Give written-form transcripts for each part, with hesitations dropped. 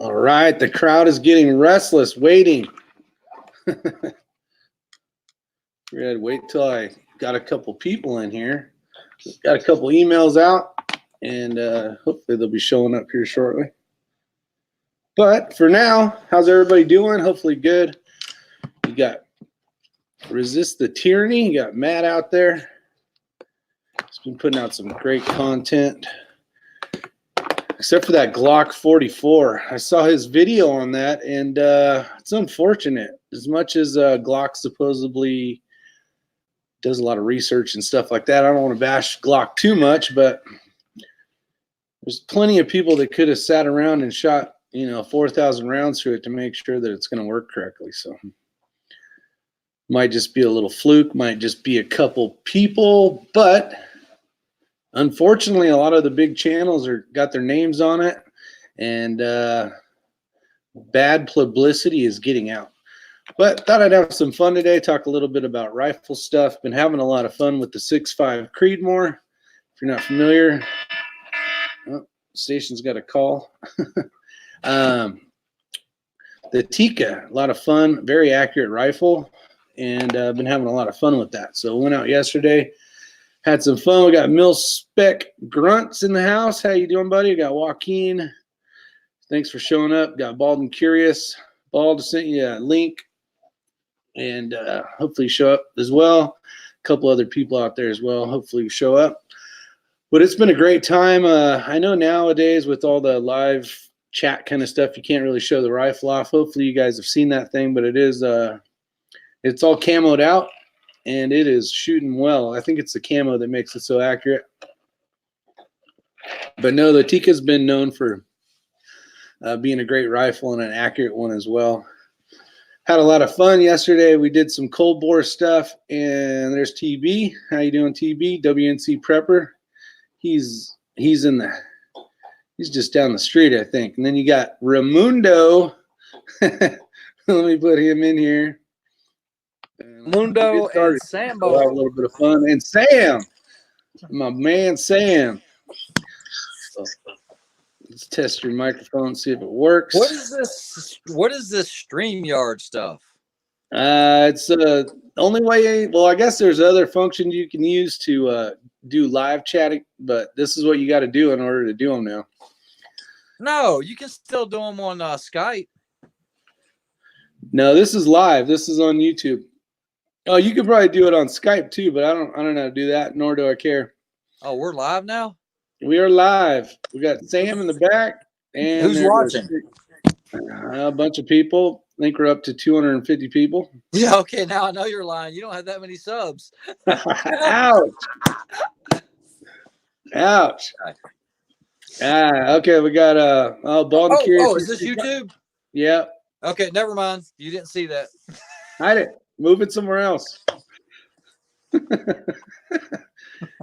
All right, the crowd is getting restless, waiting. We're gonna wait till I got a couple people in here. Got a couple emails out, and hopefully they'll be showing up here shortly. But for now, how's everybody doing? Hopefully good. You got Resist the Tyranny. You got Matt out there. He's been putting out some great content. Except for that Glock 44. I saw his video on that, and it's unfortunate. As much as Glock supposedly does a lot of research and stuff like that, I don't want to bash Glock too much, but there's plenty of people that could have sat around and shot, 4,000 rounds through it to make sure that it's going to work correctly. So might just be a little fluke, might just be a couple people, but unfortunately, a lot of the big channels got their names on it, and bad publicity is getting out. But thought I'd have some fun today, talk a little bit about rifle stuff. Been having a lot of fun with the 6.5 Creedmoor. If you're not familiar, station's got a call. The Tikka, a lot of fun, very accurate rifle, and I've been having a lot of fun with that. So went out yesterday. Had some fun. We got Mil Spec Grunts in the house. How you doing, buddy? We got Joaquin. Thanks for showing up. Got Bald and Curious. Bald sent you a link, and hopefully show up as well. A couple other people out there as well. Hopefully you show up. But it's been a great time. I know nowadays with all the live chat kind of stuff, you can't really show the rifle off. Hopefully you guys have seen that thing, but it's all camoed out. And it is shooting well. I think it's the camo that makes it so accurate. But no, the Tikka's been known for being a great rifle and an accurate one as well. Had a lot of fun yesterday. We did some cold bore stuff, and there's TB. How you doing, TB? WNC Prepper. He's just down the street, I think. And then you got Raimundo. Let me put him in here. Mundo and Sambo. We'll have a little bit of fun. And Sam, my man Sam. So, let's test your microphone, see if it works. What is this? What is this StreamYard stuff? It's the only way. Well, I guess there's other functions you can use to do live chatting, but this is what you got to do in order to do them now. No, you can still do them on Skype. No, this is live. This is on YouTube. Oh, you could probably do it on Skype too, but I don't know how to do that, nor do I care. Oh, we're live now? We are live. We got Sam in the back. And who's watching? A bunch of people. I think we're up to 250 people. Yeah, okay, now I know you're lying. You don't have that many subs. Ouch. Ouch. Okay, we got Bald and Curious. Oh, is this YouTube? Yeah. Okay, never mind. You didn't see that. Hide it. Move it somewhere else.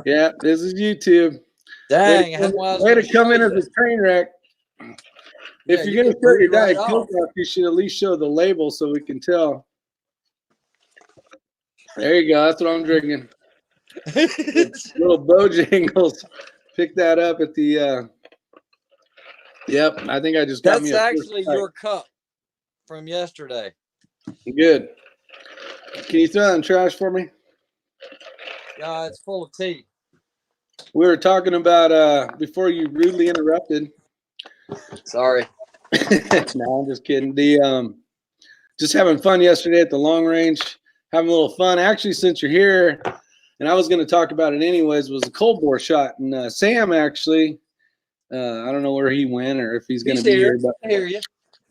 Yeah, this is YouTube. Dang. Way to come in as a train wreck. If you're going to show your Diet Coke off, you should at least show the label so we can tell. There you go. That's what I'm drinking. Little Bojangles. Pick that up at the yep, I think I just got me a That's actually your cup from yesterday. Good. Can you throw that in trash for me? Yeah, it's full of tea. We were talking about before you rudely interrupted. Sorry. No, I'm just kidding. The just having fun yesterday at the long range, having a little fun. Actually, since you're here, and I was going to talk about it anyways, was a cold bore shot. And Sam actually, I don't know where he went or if he's going to be here. But, I hear you.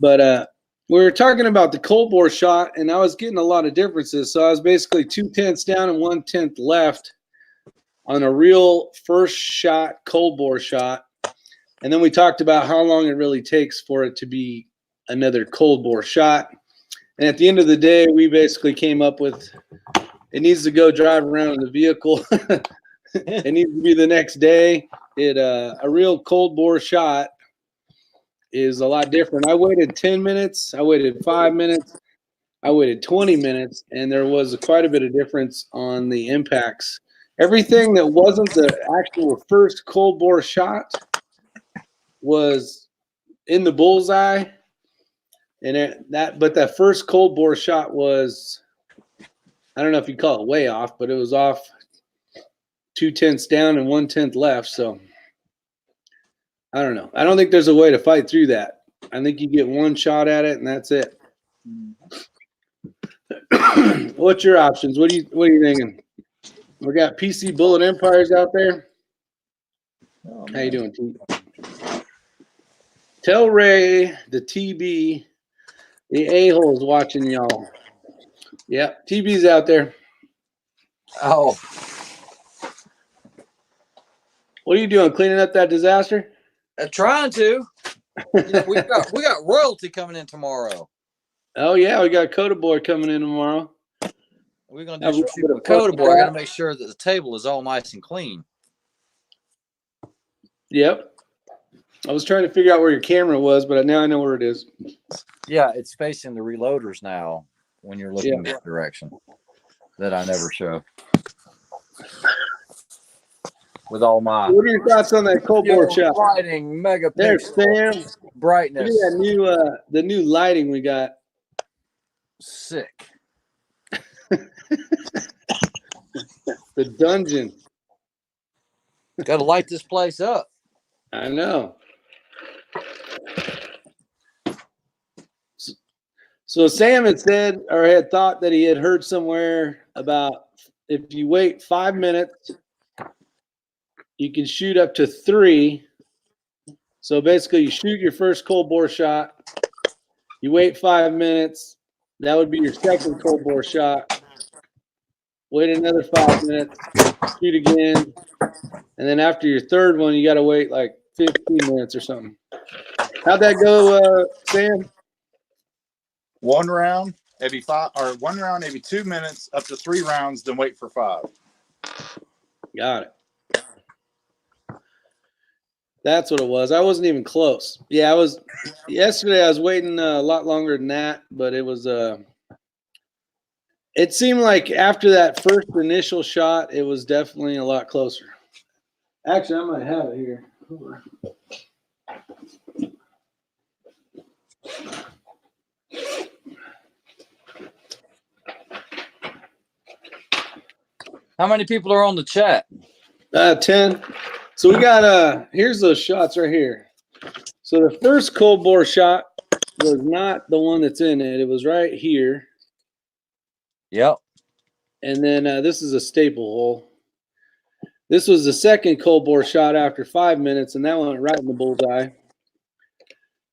But we were talking about the cold bore shot, and I was getting a lot of differences. So I was basically 2/10 down and 1/10 left on a real first shot cold bore shot. And then we talked about how long it really takes for it to be another cold bore shot. And at the end of the day, we basically came up with it needs to go drive around in the vehicle. It needs to be the next day. A real cold bore shot is a lot different. I waited 10 minutes. I waited 5 minutes. I waited 20 minutes, and there was quite a bit of difference on the impacts. Everything that wasn't the actual first cold bore shot was in the bullseye, and but that first cold bore shot was, I don't know if you call it way off, but it was off 2/10 down and 1/10 left. So I don't know. I don't think there's a way to fight through that. I think you get one shot at it and that's it. What's your options? What are you thinking? We got PC Bullet Empires out there. Oh, How you doing, T? Tell Ray the TB, the a-hole's watching y'all. Yep, TB's out there. Oh, What are you doing? Cleaning up that disaster? trying to. You know, we got royalty coming in tomorrow. Oh yeah, we got Coda Boy coming in tomorrow. We're gonna Have do a some little shooting bit with of Coda fun Boy. I with gotta that. make sure that the table is all nice and clean. Yep. I was trying to figure out where your camera was, but now I know where it is. Yeah, it's facing the reloaders now when you're looking that direction. That I never show. With all my What are your thoughts on that cold bore shot? lighting, There, megapixel, Sam. Look at brightness, that the new lighting we got. sick. The dungeon. Got to light this place up. I know. So Sam had said, or had thought that he had heard somewhere about if you wait 5 minutes, you can shoot up to 3. So basically, you shoot your first cold bore shot, you wait 5 minutes, that would be your second cold bore shot. Wait another 5 minutes, shoot again, and then after your third one, you got to wait like 15 minutes or something. How'd that go, Sam? 1 round every 5, or 1 round every 2 minutes, up to 3 rounds, then wait for 5. Got it. That's what it was. I wasn't even close. Yeah, I was. Yesterday, I was waiting a lot longer than that, but it was. It seemed like after that first initial shot, it was definitely a lot closer. Actually, I might have it here. How many people are on the chat? 10. So we got here's those shots right here. So the first cold bore shot was not the one that's in it. It was right here. Yep. And then this is a staple hole. This was the second cold bore shot after 5 minutes, and that went right in the bullseye.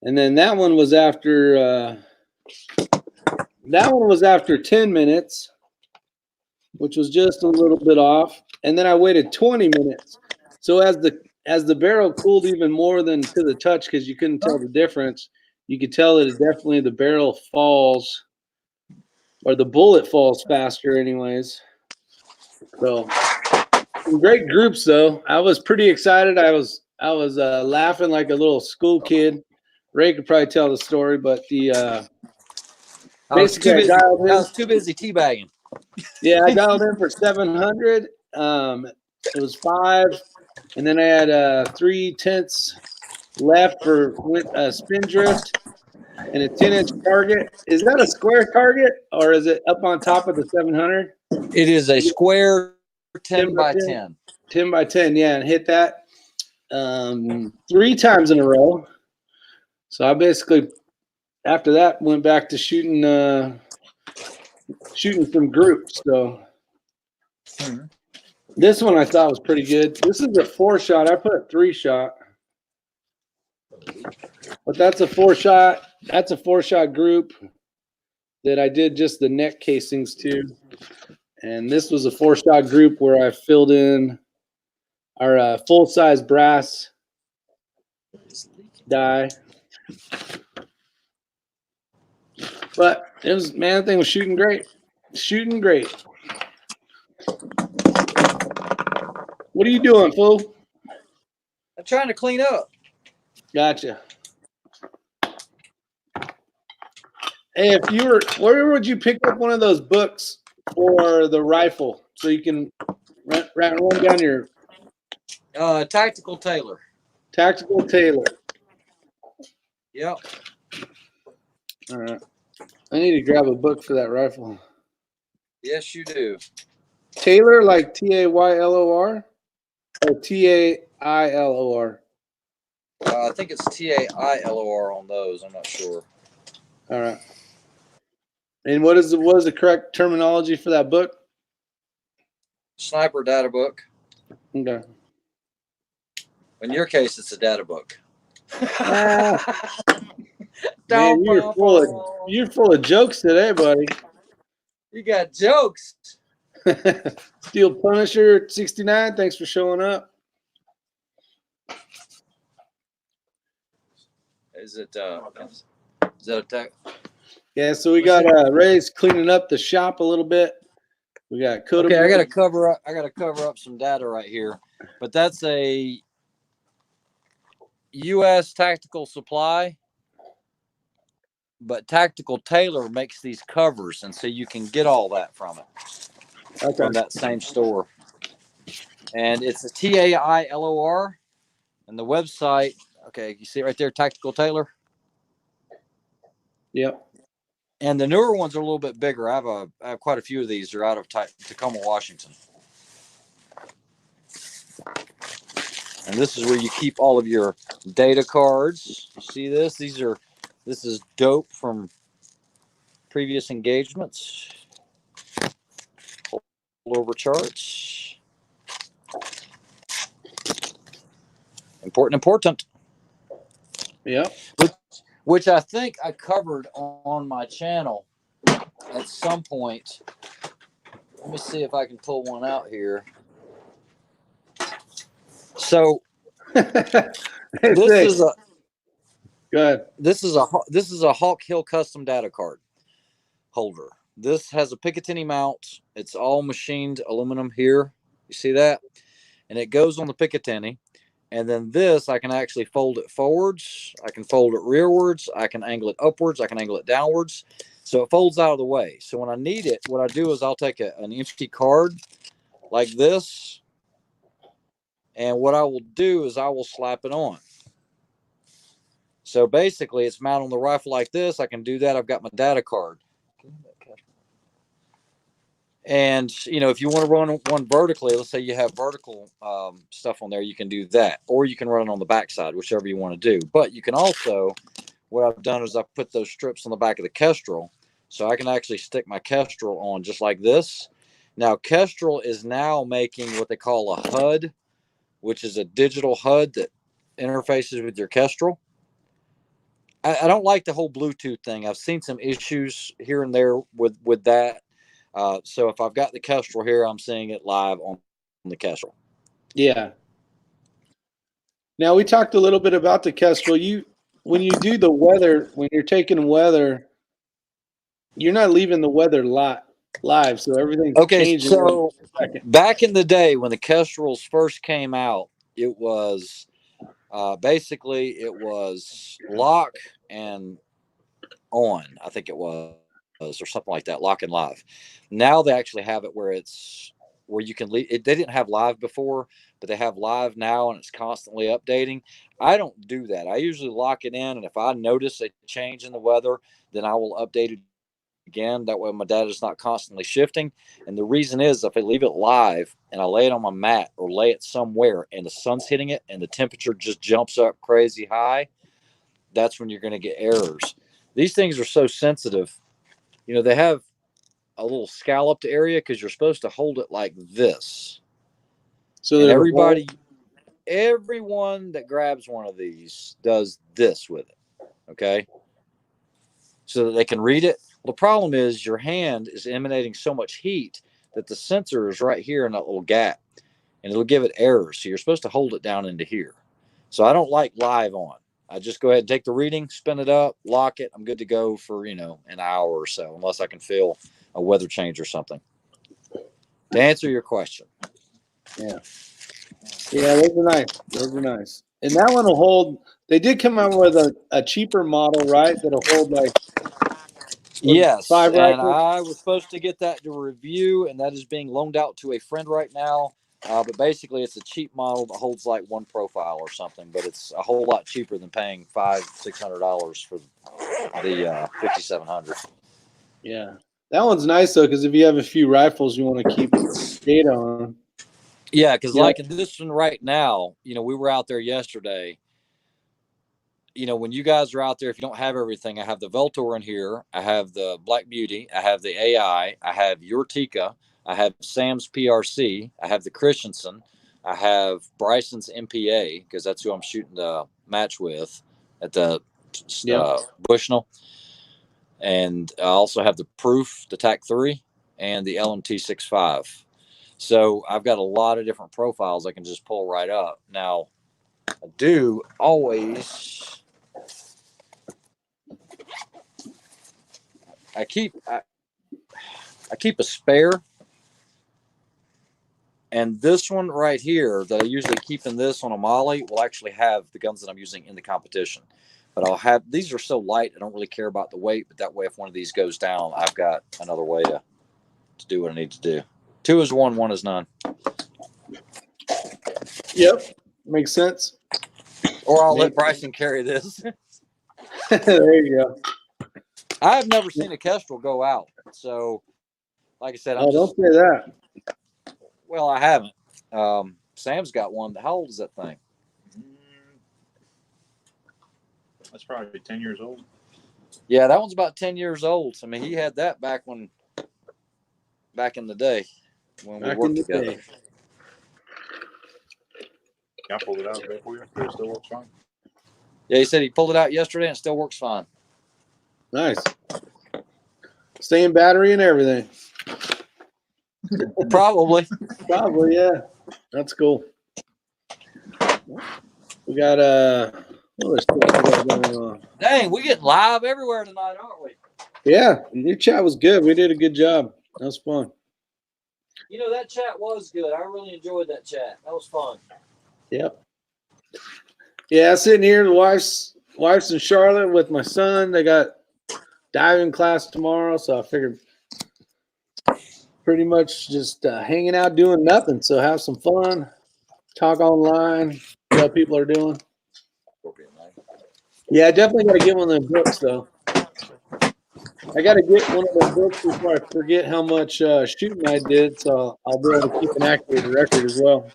And then that one was after 10 minutes, which was just a little bit off. And then I waited 20 minutes. So as the barrel cooled even more than to the touch, because you couldn't tell the difference, you could tell that it definitely the barrel falls, or the bullet falls faster anyways. So some great groups though. I was pretty excited. I was laughing like a little school kid. Ray could probably tell the story, but I was too busy teabagging. Yeah, I dialed in for 700. It was 5, and then I had 3/10 left for spin drift and a 10-inch target. Is that a square target or is it up on top of the 700? It is a square 10 by 10. 10 by 10, yeah, and hit that 3 times in a row. So I basically, after that, went back to shooting some groups. So this one I thought was pretty good. This is a 4-shot. I put a 3-shot, but that's a 4-shot. That's a 4-shot group that I did just the neck casings to. And this was a 4-shot group where I filled in our full-size brass die. But it was, man, that thing was shooting great. Shooting great. What are you doing, fool? I'm trying to clean up. Gotcha. Hey, if you were, where would you pick up one of those books for the rifle so you can run down your Tactical Tailor. Tactical Tailor? Yep. All right. I need to grab a book for that rifle. Yes, you do. Taylor, like Taylor, or Tailor? I think it's Tailor on those. I'm not sure. All right. And what is the correct terminology for that book? Sniper data book. Okay. In your case, it's a data book. Man, you're full of jokes today, buddy. You got jokes. Steel Punisher 69, thanks for showing up. Is it is that a tech? Yeah, so we got Ray's cleaning up the shop a little bit. We got Coda. Okay, I gotta cover up some data right here. But that's a US Tactical Supply. But Tactical Tailor makes these covers, and so you can get all that from it. From that same store. And it's a Tailor. And the website, okay, you see it right there, Tactical Tailor? Yep. And the newer ones are a little bit bigger. I have quite a few of these. They're out of Tacoma, Washington. And this is where you keep all of your data cards. You see this? This is dope from previous engagements. Hold over charts. Important. Yep. Which I think I covered on my channel at some point. Let me see if I can pull one out here. So this is a good. This is a Hawk Hill custom data card holder. This has a Picatinny mount. It's all machined aluminum here. You see that? And it goes on the Picatinny. And then this, I can actually fold it forwards. I can fold it rearwards. I can angle it upwards. I can angle it downwards. So it folds out of the way. So when I need it, what I do is I'll take an empty card like this. And what I will do is I will slap it on. So basically, it's mounted on the rifle like this. I can do that. I've got my data card. And, if you want to run one vertically, let's say you have vertical stuff on there, you can do that. Or you can run it on the backside, whichever you want to do. But you can also, what I've done is I've put those strips on the back of the Kestrel. So I can actually stick my Kestrel on just like this. Now, Kestrel is now making what they call a HUD, which is a digital HUD that interfaces with your Kestrel. I don't like the whole Bluetooth thing. I've seen some issues here and there with that. So if I've got the Kestrel here, I'm seeing it live on the Kestrel. Yeah. Now we talked a little bit about the Kestrel. When you do the weather, when you're taking weather, you're not leaving the weather live, so everything's changing. So back in the day when the Kestrels first came out, it was basically it was lock and on. I think it was, or something like that, lock and live. Now they actually have it where you can leave it. They didn't have live before, but they have live now, and it's constantly updating. I don't do that. I usually lock it in, and if I notice a change in the weather, then I will update it again. That way my data is not constantly shifting. And the reason is if I leave it live and I lay it on my mat or lay it somewhere and the sun's hitting it and the temperature just jumps up crazy high, that's when you're going to get errors. These things are so sensitive. They have a little scalloped area because you're supposed to hold it like this. So everyone that grabs one of these does this with it. Okay. So that they can read it. Well, the problem is your hand is emanating so much heat that the sensor is right here in that little gap, and it'll give it errors. So you're supposed to hold it down into here. So I don't like live on. I just go ahead and take the reading, spin it up, lock it. I'm good to go for, an hour or so, unless I can feel a weather change or something. To answer your question. Yeah. Yeah, those are nice. And that one will hold. They did come out with a cheaper model, right? That'll hold like. Yes, 5 and rifles. I was supposed to get that to review, and that is being loaned out to a friend right now. But basically, it's a cheap model that holds like one profile or something, but it's a whole lot cheaper than paying $500-600 for the 5700. Yeah, that one's nice though, because if you have a few rifles you want to keep data on. Yeah, because Yeah. like in this one right now, we were out there yesterday. When you guys are out there, if you don't have everything, I have the Veltor in here. I have the Black Beauty. I have the AI. I have your Tika. I have Sam's PRC. I have the Christensen. I have Bryson's MPA, because that's who I'm shooting the match with at the Bushnell. And I also have the Proof, the TAC 3, and the LMT 65. So I've got a lot of different profiles I can just pull right up. Now, I do always... I keep a spare, and this one right here that I usually keep in this on a Molly will actually have the guns that I'm using in the competition. But these are so light, I don't really care about the weight, but that way if one of these goes down, I've got another way to do what I need to do. 2 is 1, 1 is none. Yep, makes sense. Or I'll let Bryson carry this. There you go. I've never seen a Kestrel go out. So, like I said, don't say that. Well, I haven't. Sam's got one. How old is that thing? That's probably 10 years old. Yeah, that one's about 10 years old. I mean, he had that back in the day when we worked together. Can I pull it out there for you? It still works fine. Yeah, he said he pulled it out yesterday and it still works fine. Nice. Same battery and everything. Probably. Probably, yeah. That's cool. We got what other stuff we got going on? Dang, we get live everywhere tonight, aren't we? Yeah, your chat was good. We did a good job. That was fun. That chat was good. I really enjoyed that chat. That was fun. Yep. Yeah, sitting here, the wife's in Charlotte with my son. They got diving class tomorrow, so I figured pretty much just hanging out doing nothing. So have some fun, talk online, see how people are doing. Yeah, I definitely got to get one of those books, though. I got to get one of those books before I forget how much shooting I did, so I'll be able to keep an accurate record as well.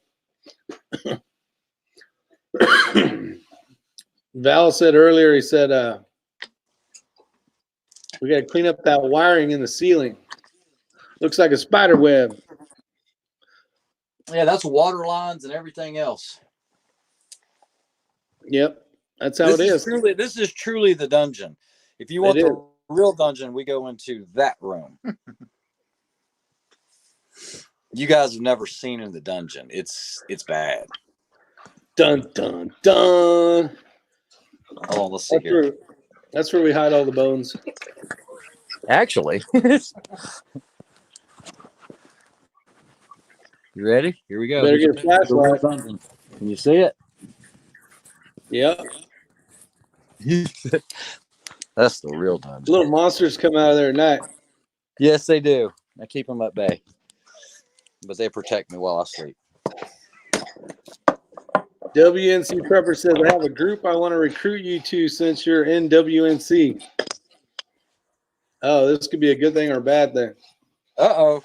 Val said earlier, he said, we got to clean up that wiring in the ceiling. Looks like a spider web. Yeah, that's water lines and everything else. Yep, that's how it is. This is truly the dungeon. If you want the real dungeon, we go into that room. You guys have never seen in the dungeon. It's bad. Dun, dun, dun. Hold on, let's see here. That's where we hide all the bones. Actually. You ready? Here we go. Better get a flashlight. Can you see it? Yep. That's the real dungeon. Little monsters come out of there at night. Yes, they do. I keep them at bay. But they protect me while I sleep. WNC Prepper says, I have a group I want to recruit you to since you're in WNC. Oh, this could be a good thing or a bad thing. Uh-oh.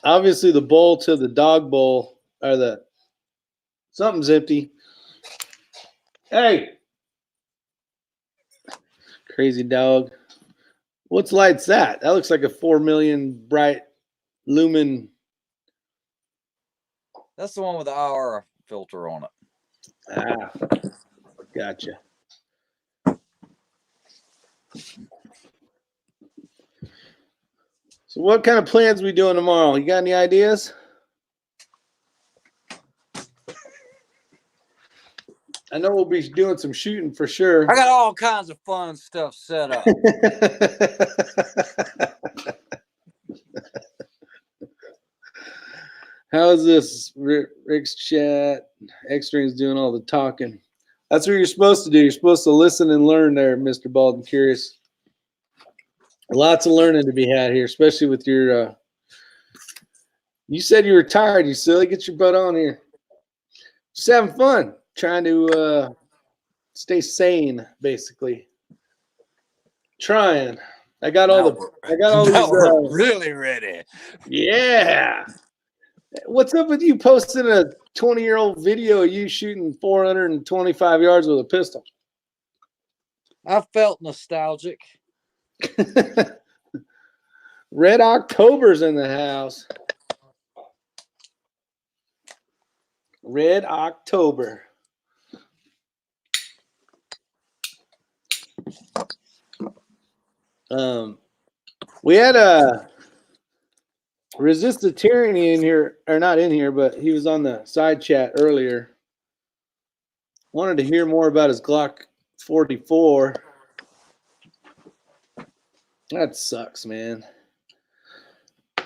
Obviously, the bowl to the dog bowl or something's empty. Hey. Crazy dog. What's light's that? That looks like a 4 million bright lumen. That's the one with the IR filter on it. Ah, gotcha. So what kind of plans we doing tomorrow? You got any ideas? I know we'll be doing some shooting for sure. I got all kinds of fun stuff set up. How's this? Rick's chat. X-String's doing all the talking. That's what you're supposed to do. You're supposed to listen and learn there, Mr. Bald and Curious. Lots of learning to be had here, especially with your You said you were tired, you silly. Get your butt on here. Just having fun, trying to stay sane, basically. Trying. I got all Now we're these. really ready. Yeah. What's up with you posting a 20-year-old video of you shooting 425 yards with a pistol? I felt nostalgic. Red October's in the house. Red October. We had a Resist the Tyranny in here, or not in here, but he was on the side chat earlier. Wanted to hear more about his Glock 44. That sucks, man.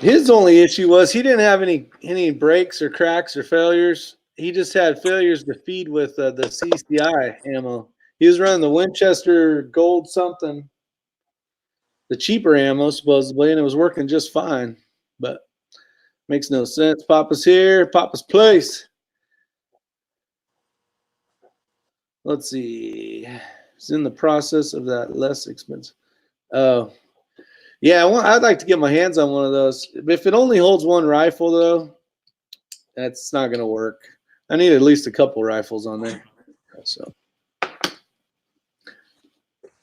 His only issue was he didn't have any breaks or cracks or failures. He just had failures to feed with the CCI ammo. He was running the Winchester Gold something, the cheaper ammo supposedly, and it was working just fine. But makes no sense. Papa's here. Papa's place. Let's see. It's in the process of that less expensive. Oh. Yeah, I'd like to get my hands on one of those. If it only holds one rifle, though, that's not going to work. I need at least a couple rifles on there. So,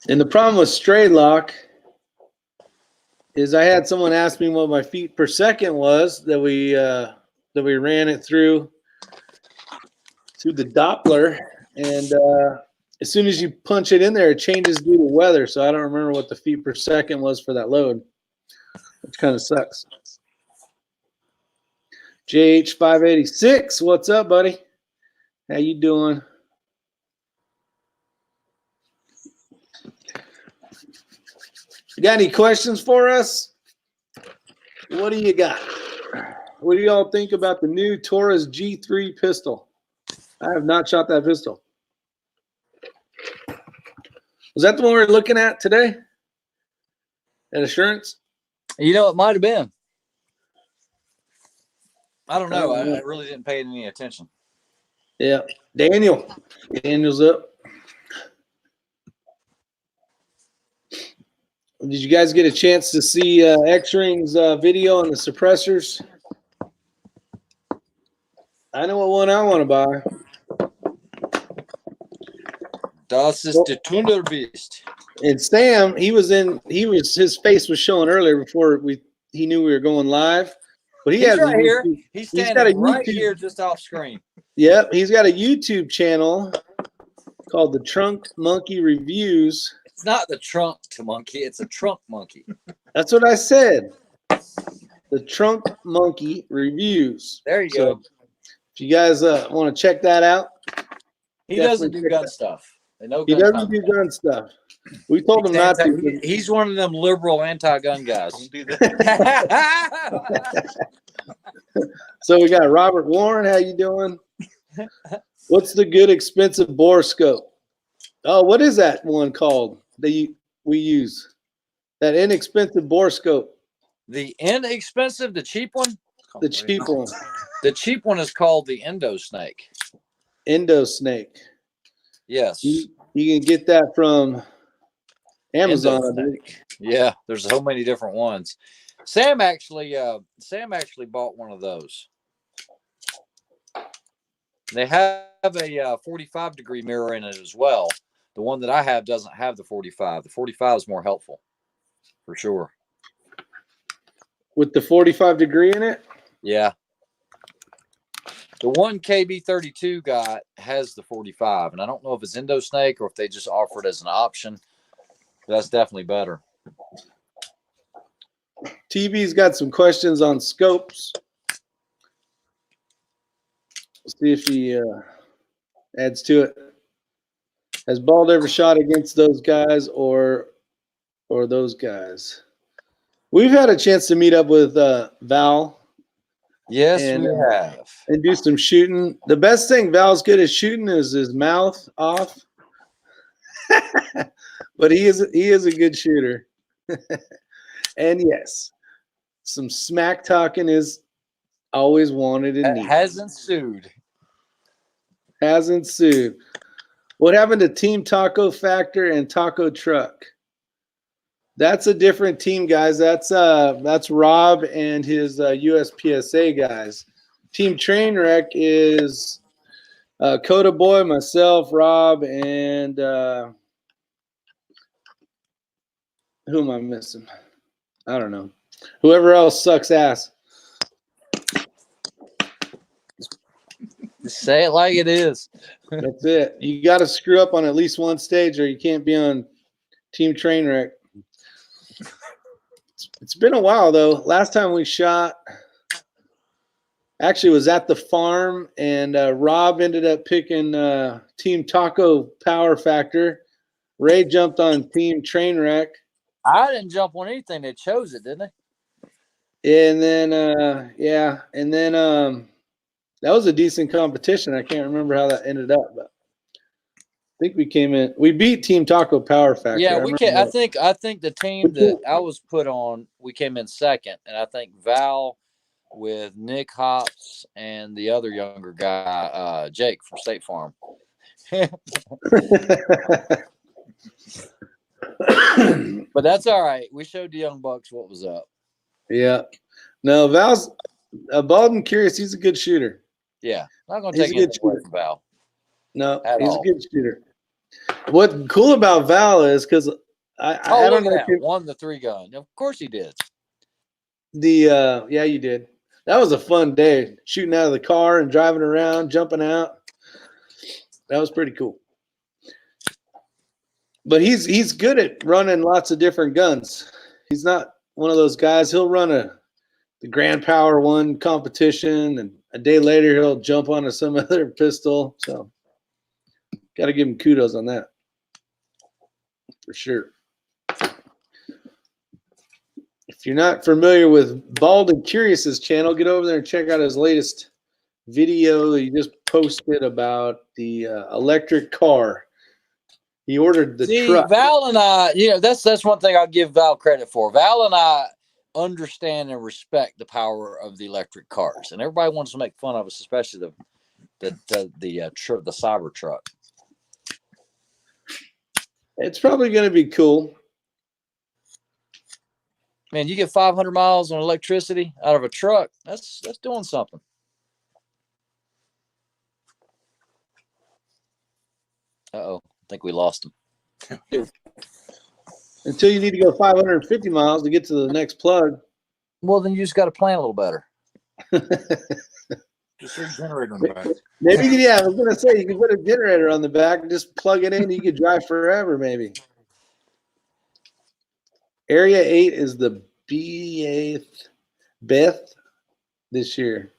and the problem with Straylock is I had someone ask me what my feet per second was that we ran it through the Doppler, and as soon as you punch it in there, it changes due to weather. So I don't remember what the feet per second was for that load, which kind of sucks. JH586, what's up, buddy? How you doing? You got any questions for us? What do you got? What do y'all think about the new Taurus G3 pistol? I have not shot that pistol. Was that the one we were looking at today at Assurance? You know, it might have been. I don't know. I really didn't pay any attention. Yeah. Daniel's up. Did you guys get a chance to see X-Ring's video on the suppressors? I know what one I want to buy. Das ist der Tunderbeast. And Sam, his face was showing earlier before he knew we were going live. But He's right here. He's standing right here just off screen. Yep, he's got a YouTube channel called the Trunk Monkey Reviews. It's not the trunk monkey, it's a trunk monkey. That's what I said. The Trunk Monkey Reviews. There you go. If you guys want to check that out. He doesn't do gun stuff. He doesn't do gun stuff. We told him not to. He's one of them liberal anti-gun guys. Don't do that. So we got Robert Warren. How you doing? What's the good expensive bore scope? Oh, what is that one called that we use? That inexpensive bore scope. The inexpensive, the cheap one? The cheap one. The cheap one is called the Endo Snake. Endo Snake. Yes. You can get that from Amazon. I think. Yeah, there's so many different ones. Sam actually bought one of those. They have a 45-degree mirror in it as well. The one that I have doesn't have the 45. The 45 is more helpful, for sure. With the 45-degree in it? Yeah. The one KB32 got has the 45, and I don't know if it's Endo Snake or if they just offer it as an option. But that's definitely better. TV's got some questions on scopes. Let's see if he adds to it. Has Bald ever shot against those guys or those guys? We've had a chance to meet up with Val. Yes, we have. And do some shooting. The best thing Val's good at shooting is his mouth off. But he is a good shooter. And yes, some smack talking is Always wanted and needed. Hasn't sued. Hasn't sued. What happened to Team Taco Factor and Taco Truck? That's a different team, guys. That's Rob and his USPSA guys. Team Trainwreck is Coda Boy, myself, Rob, and who am I missing? I don't know. Whoever else sucks ass. Just say it like it is. That's it. You got to screw up on at least one stage, or you can't be on Team Trainwreck. It's been a while though. Last time we shot, actually, was at the farm, and Rob ended up picking Team Taco Power Factor. Ray jumped on Team Trainwreck. I didn't jump on anything. They chose it, didn't they? And then that was a decent competition. I can't remember how that ended up, but I think we came in. We beat Team Taco Power Factor. Yeah, we can. I think the team that I was put on, we came in second, and I think Val with Nick Hops and the other younger guy, Jake from State Farm. But that's all right. We showed the young bucks what was up. Yeah. No, Val's Bald and Curious. He's a good shooter. Yeah, not going to take anything away from Val. No, he's a good shooter. What's cool about Val is because I don't know. Won the 3-gun. Of course he did. Yeah, you did. That was a fun day. Shooting out of the car and driving around, jumping out. That was pretty cool. But he's good at running lots of different guns. He's not one of those guys. He'll run the Grand Power 1 competition, and a day later he'll jump onto some other pistol. So got to give him kudos on that for sure. If you're not familiar with Bald and Curious's channel, get over there and check out his latest video that he just posted about the electric car. He ordered the truck. Val and I, that's one thing I'll give Val credit for. Val and I understand and respect the power of the electric cars, and everybody wants to make fun of us, especially the Cyber truck. It's probably going to be cool. Man, you get 500 miles on electricity out of a truck. That's doing something. Uh-oh. I think we lost him. Until you need to go 550 miles to get to the next plug. Well, then you just got to plan a little better. Just put a generator on the back. Maybe, I was going to say, you can put a generator on the back and just plug it in. You could drive forever, maybe. Area 8 is the Beth this year.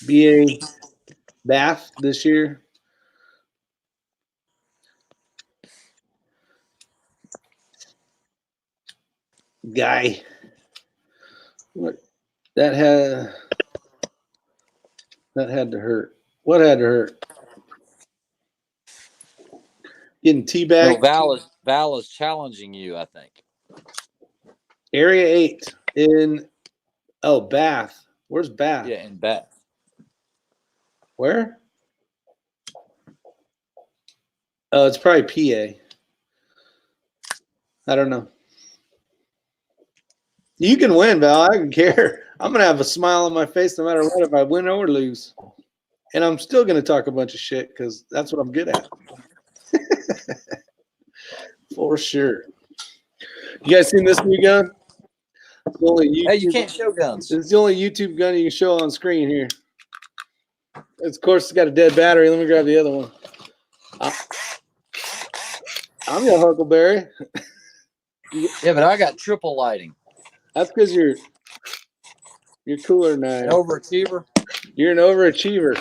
BA Bath this year. Guy. What that had to hurt. What had to hurt? Getting teabagged. No, Val is challenging you, I think. Area 8 in Bath. Where's Bath? Yeah, in Bath. Where? Oh, it's probably PA. I don't know. You can win, Val. I don't care. I'm going to have a smile on my face no matter what if I win or lose. And I'm still going to talk a bunch of shit because that's what I'm good at. For sure. You guys seen this new gun? Hey, you can't show guns. It's the only YouTube gun you can show on screen here. Of course, it's got a dead battery. Let me grab the other one. I'm your Huckleberry. Yeah, but I got triple lighting. That's because you're cooler than I am. An overachiever? You're an overachiever.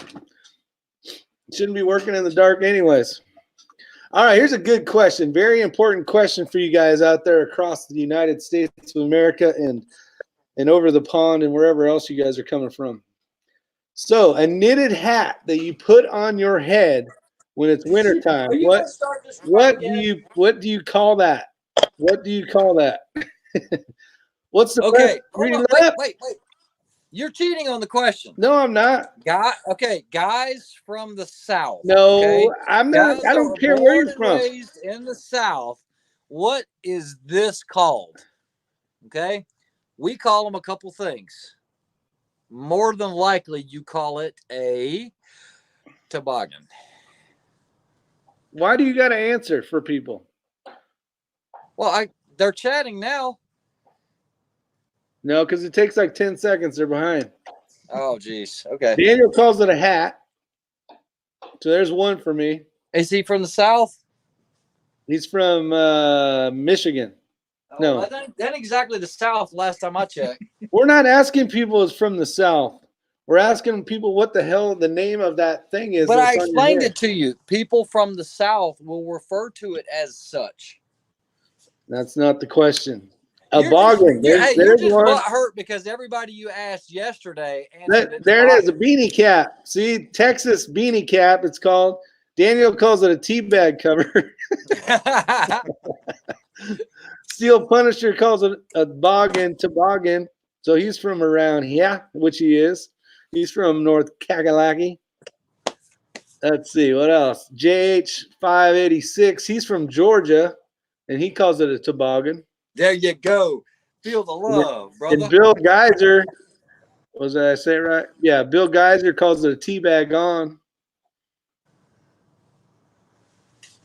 Shouldn't be working in the dark anyways. All right, here's a good question. Very important question for you guys out there across the United States of America and over the pond and wherever else you guys are coming from. So, a knitted hat that you put on your head when it's wintertime. What do you call that? What do you call that? What's the okay? Wait. You're cheating on the question. No, I'm not. Guys from the South. No, okay? I'm not. Guys I that don't were care where born you're and from. raised in the South. What is this called? Okay, we call them a couple things. More than likely, you call it a toboggan. Why do you got to answer for people? Well, they're chatting now. No, because it takes like 10 seconds. They're behind. Oh, geez. Okay. Daniel calls it a hat. So there's one for me. Is he from the South? He's from Michigan. No. Well, that ain't exactly the South last time I checked. We're not asking people it's from the South. We're asking people what the hell the name of that thing is. But I that's on your explained head. it to you. People from the South will refer to it as such. That's not the question. A You're boggin. you're just one. hurt because everybody you asked yesterday answered There it is, a beanie cap. See, Texas beanie cap, it's called. Daniel calls it a teabag cover. Steel Punisher calls it a toboggan. So he's from around here, which he is. He's from North Kakalaki. Let's see, what else? JH586, he's from Georgia, and he calls it a toboggan. There you go. Feel the love, brother. And Bill Geyser, did I say it right? Yeah, Bill Geyser calls it a teabag on.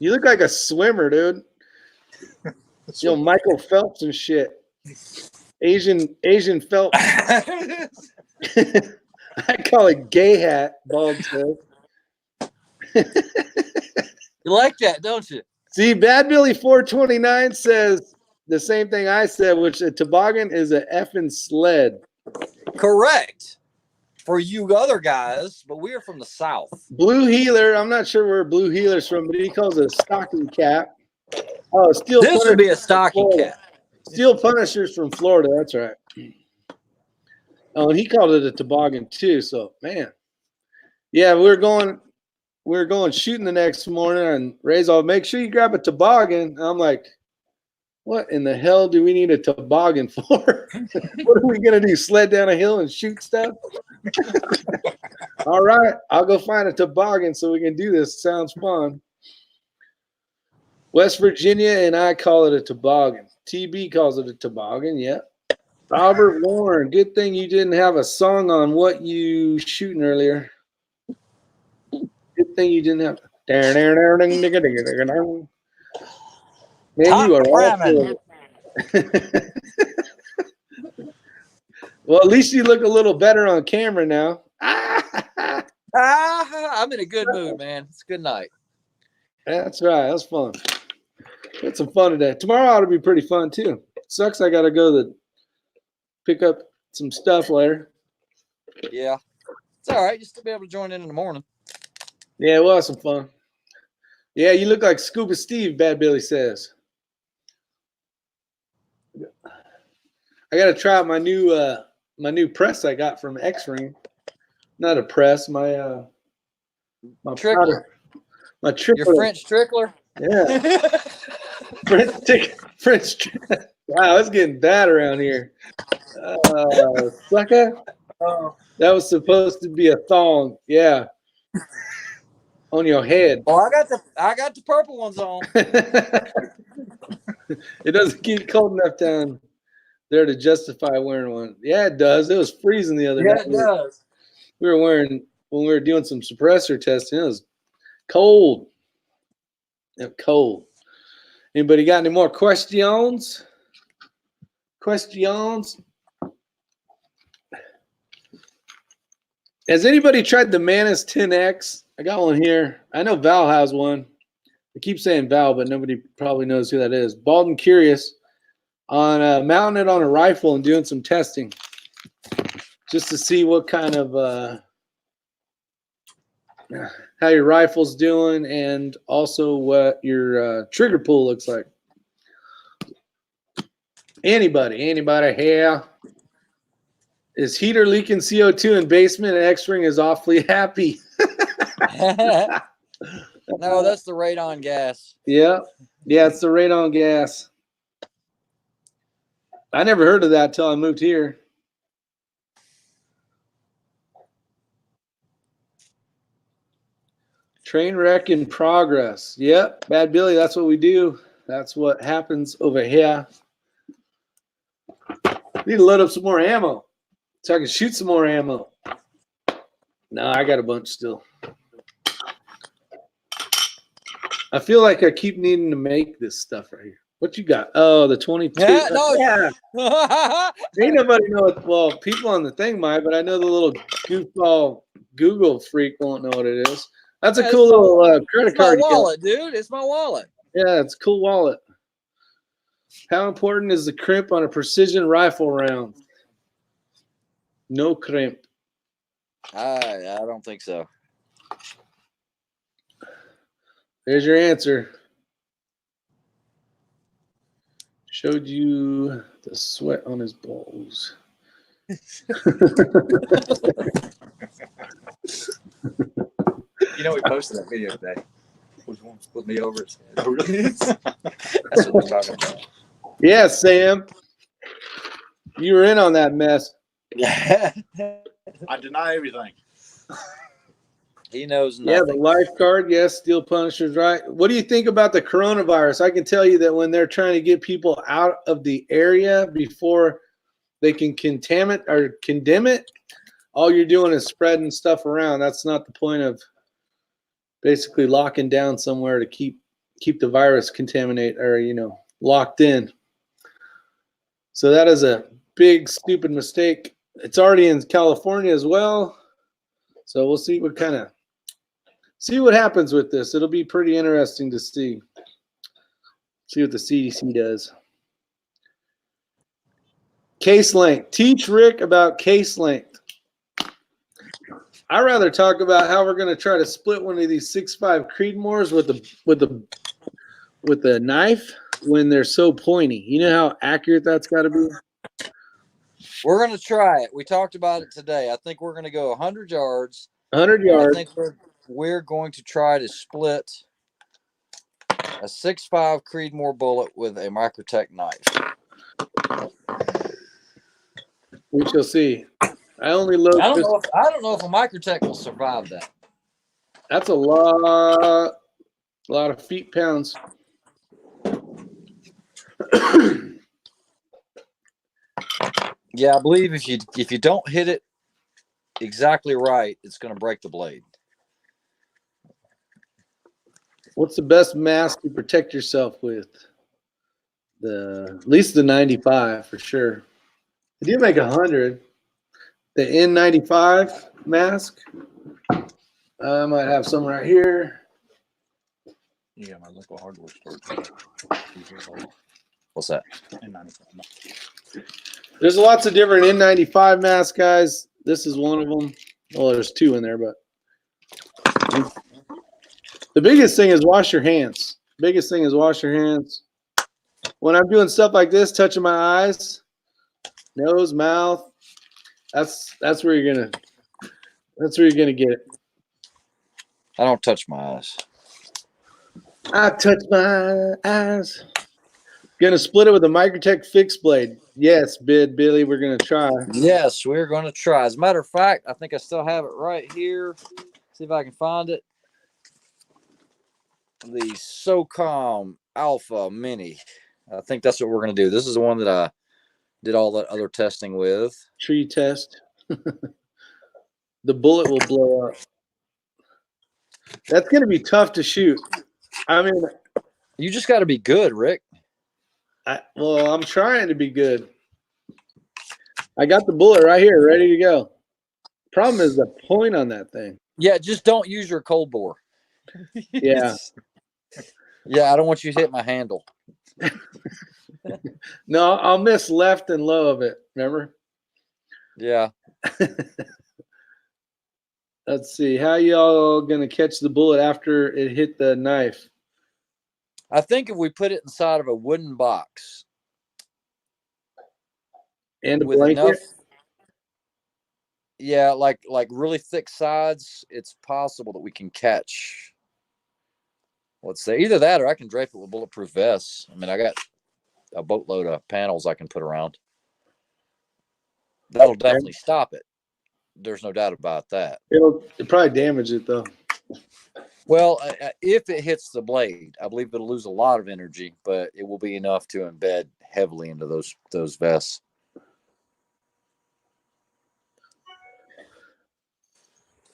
You look like a swimmer, dude. You know, Michael Phelps and shit. Asian Phelps. I call it gay hat, bald head. You like that, don't you? See, Bad Billy 429 says the same thing I said, which a toboggan is a effing sled. Correct. For you other guys, but we are from the South. Blue Healer, I'm not sure where Blue Healer's from, but he calls it a stocking cap. Oh, Steel This would be a Punisher's stocking cap. Steel Punisher's from Florida, that's right. Oh, and he called it a toboggan too, so man. Yeah, we were going shooting the next morning, and Ray's all, make sure you grab a toboggan. And I'm like, what in the hell do we need a toboggan for? What are we going to do, sled down a hill and shoot stuff? All right, I'll go find a toboggan so we can do this. Sounds fun. West Virginia, and I call it a toboggan. TB calls it a toboggan, yeah. Robert Warren, good thing you didn't have a song on what you shooting earlier. Good thing you didn't have. Man, you are awful. Well, at least you look a little better on camera now. I'm in a good mood, man. It's a good night. That's right. That's fun. Had some fun today. Tomorrow ought to be pretty fun too. Sucks I got to go pick up some stuff later. Yeah. It's all right. You'll still be able to join in the morning. Yeah, we'll have some fun. Yeah, you look like Scuba Steve, Bad Billy says. I got to try out my new press I got from X-Ring. Not a press, my trickler. My trickler. Your French trickler? Yeah. French. Wow, it's getting bad around here. Sucker. Oh. That was supposed to be a thong. Yeah. On your head. Oh, I got the purple ones on. It doesn't get cold enough down there to justify wearing one. Yeah, it does. It was freezing the other night. Yeah, it does. We were wearing when we were doing some suppressor testing. It was cold. Cold. Anybody got any more questions? Has anybody tried the Manus 10X? I got one here. I know Val has one. I keep saying Val, but nobody probably knows who that is. Bald and Curious on mounting it on a rifle and doing some testing just to see what kind of how your rifle's doing and also what your trigger pull looks like. Anybody here? Is heater leaking CO2 in basement and X-Ring is awfully happy. No, that's the radon gas. Yeah, it's the radon gas. I never heard of that till I moved here. Train wreck in progress. Yep, Bad Billy, that's what we do. That's what happens over here. Need to load up some more ammo so I can shoot some more ammo. No, I got a bunch still. I feel like I keep needing to make this stuff right here. What you got? Oh, the 22. Yeah, no. Yeah. Ain't nobody know it. Well, people on the thing might, but I know the little goofball Google freak won't know what it is. That's a Yeah, cool it's my- little credit It's my card. you got. wallet, dude. It's my wallet. Yeah, it's a cool wallet. How important is the crimp on a precision rifle round? No crimp. I don't think so. There's your answer. Showed you the sweat on his balls. You know, we posted that video today. Which one? With me over his head. Oh, really? That's what we're talking about. Yeah, Sam. You were in on that mess. I deny everything. He knows Yeah, the nothing. lifeguard. Yes, Steel Punisher's right. What do you think about the coronavirus? I can tell you that when they're trying to get people out of the area before they can contaminate or condemn it, all you're doing is spreading stuff around. That's not the point of basically locking down somewhere to keep the virus contaminate or locked in. So that is a big stupid mistake. It's already in California as well. So we'll see what happens with this. It'll be pretty interesting to see what the CDC does. Case length. Teach Rick about case length. I'd rather talk about how we're going to try to split one of these 6.5 Creedmoors with a knife when they're so pointy. You know how accurate that's got to be? We're going to try it. We talked about it today. I think we're going to go 100 yards. 100 I yards. think we're going to try to split a 6.5 Creedmoor bullet with a Microtech knife. We shall see. I only load. I don't know if a Microtech will survive that. That's a lot of feet pounds. Yeah, I believe if you don't hit it exactly right, it's going to break the blade. What's the best mask to protect yourself with? At least the 95 for sure. They do make 100. The N95 mask. I might have some right here. You got my local hardware store. What's that? There's lots of different N95 masks, guys. This is one of them. Well, there's two in there, but the biggest thing is wash your hands. Biggest thing is wash your hands. When I'm doing stuff like this, touching my eyes, nose, mouth, that's where you're gonna get it. I don't touch my eyes. I touch my eyes. Gonna split it with a Microtech fixed blade. Yes, Billy, we're gonna try. Yes, we're going to try. As a matter of fact, I think I still have it right here. See if I can find it. The SOCOM Alpha Mini. I think that's what we're going to do. This is the one that I did all that other testing with. Tree test. The bullet will blow up. That's gonna be tough to shoot. I mean, You just got to be good, Rick. I'm trying to be good. I got the bullet right here, ready to go. Problem is the point on that thing. Yeah, just don't use your cold bore. Yeah. Yeah, I don't want you to hit my handle. No, I'll miss left and low of it. Remember? Yeah. Let's see. How y'all gonna catch the bullet after it hit the knife? I think if we put it inside of a wooden box And a with blanket? enough, yeah, like really thick sides, it's possible that we can catch. Let's say either that or I can drape it with bulletproof vests. I mean, I got a boatload of panels I can put around. That'll definitely stop it. There's no doubt about that. It'll probably damage it though. Well, if it hits the blade, I believe it'll lose a lot of energy, but it will be enough to embed heavily into those vests.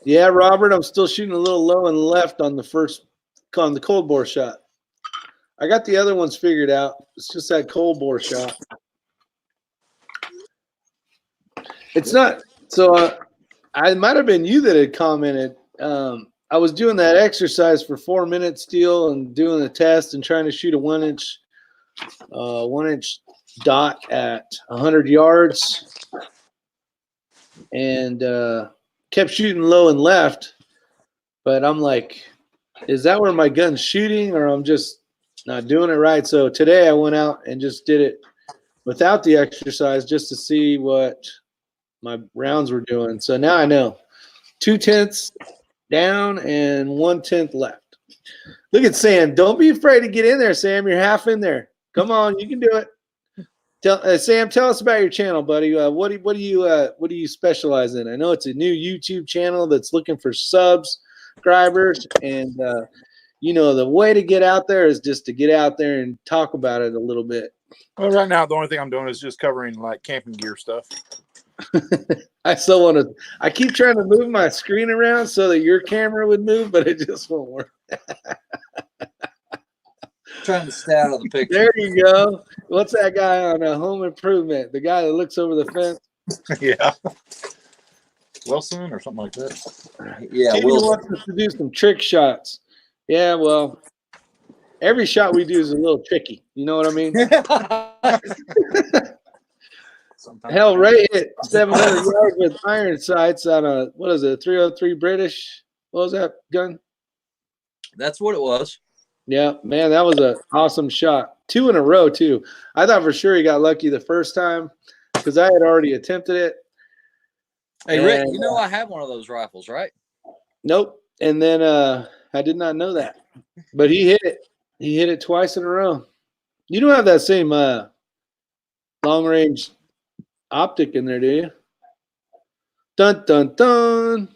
Yeah, Robert, I'm still shooting a little low and left on the cold bore shot. I got the other ones figured out. It's just that cold bore shot. It's not so. I might have been you that had commented. I was doing that exercise for 4 minutes steel and doing the test and trying to shoot a 1 inch dot at 100 yards, and kept shooting low and left. But I'm like, is that where my gun's shooting, or I'm just not doing it right? So today I went out and just did it without the exercise just to see what my rounds were doing. So now I know 2/10 down and 1/10 left. Look at Sam. Don't be afraid to get in there, Sam. You're half in there. Come on, you can do it. Sam, tell us about your channel, buddy. What do you specialize in? I know it's a new YouTube channel that's looking for subscribers, and the way to get out there is just to get out there and talk about it a little bit. Well, right now the only thing I'm doing is just covering like camping gear stuff. I still want to. I keep trying to move my screen around so that your camera would move, but it just won't work. Trying to stay out of the picture. There you go. What's that guy on Home Improvement? The guy that looks over the fence. Yeah. Wilson or something like that. Yeah, Jimmy wants us to do some trick shots. Yeah, well, every shot we do is a little tricky. You know what I mean? Hell, Ray hit 700 yards with iron sights on a, 303 British. What was that gun? That's what it was. Yeah, man, that was an awesome shot. 2 in a row, too. I thought for sure he got lucky the first time because I had already attempted it. Hey, Rick, you know I have one of those rifles, right? Nope. And then I did not know that. But he hit it. He hit it twice in a row. You don't have that same long-range optic in there, do you? Dun, dun, dun.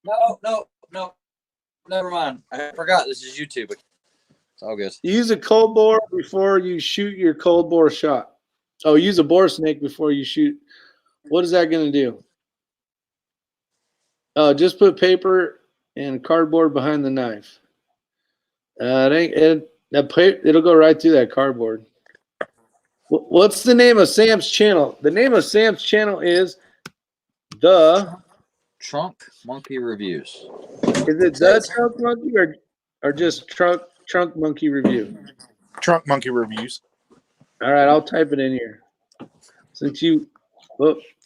No. Never mind. I forgot this is YouTube. It's all good. Use a cold bore before you shoot your cold bore shot. Oh, use a bore snake before you shoot. What is that going to do? Oh, just put paper and cardboard behind the knife. It'll go right through that cardboard. What's the name of Sam's channel? The name of Sam's channel is the Trunk Monkey Reviews. Is it the Trunk Monkey or just Trunk Monkey Review? Trunk Monkey Reviews. All right, I'll type it in here. Since if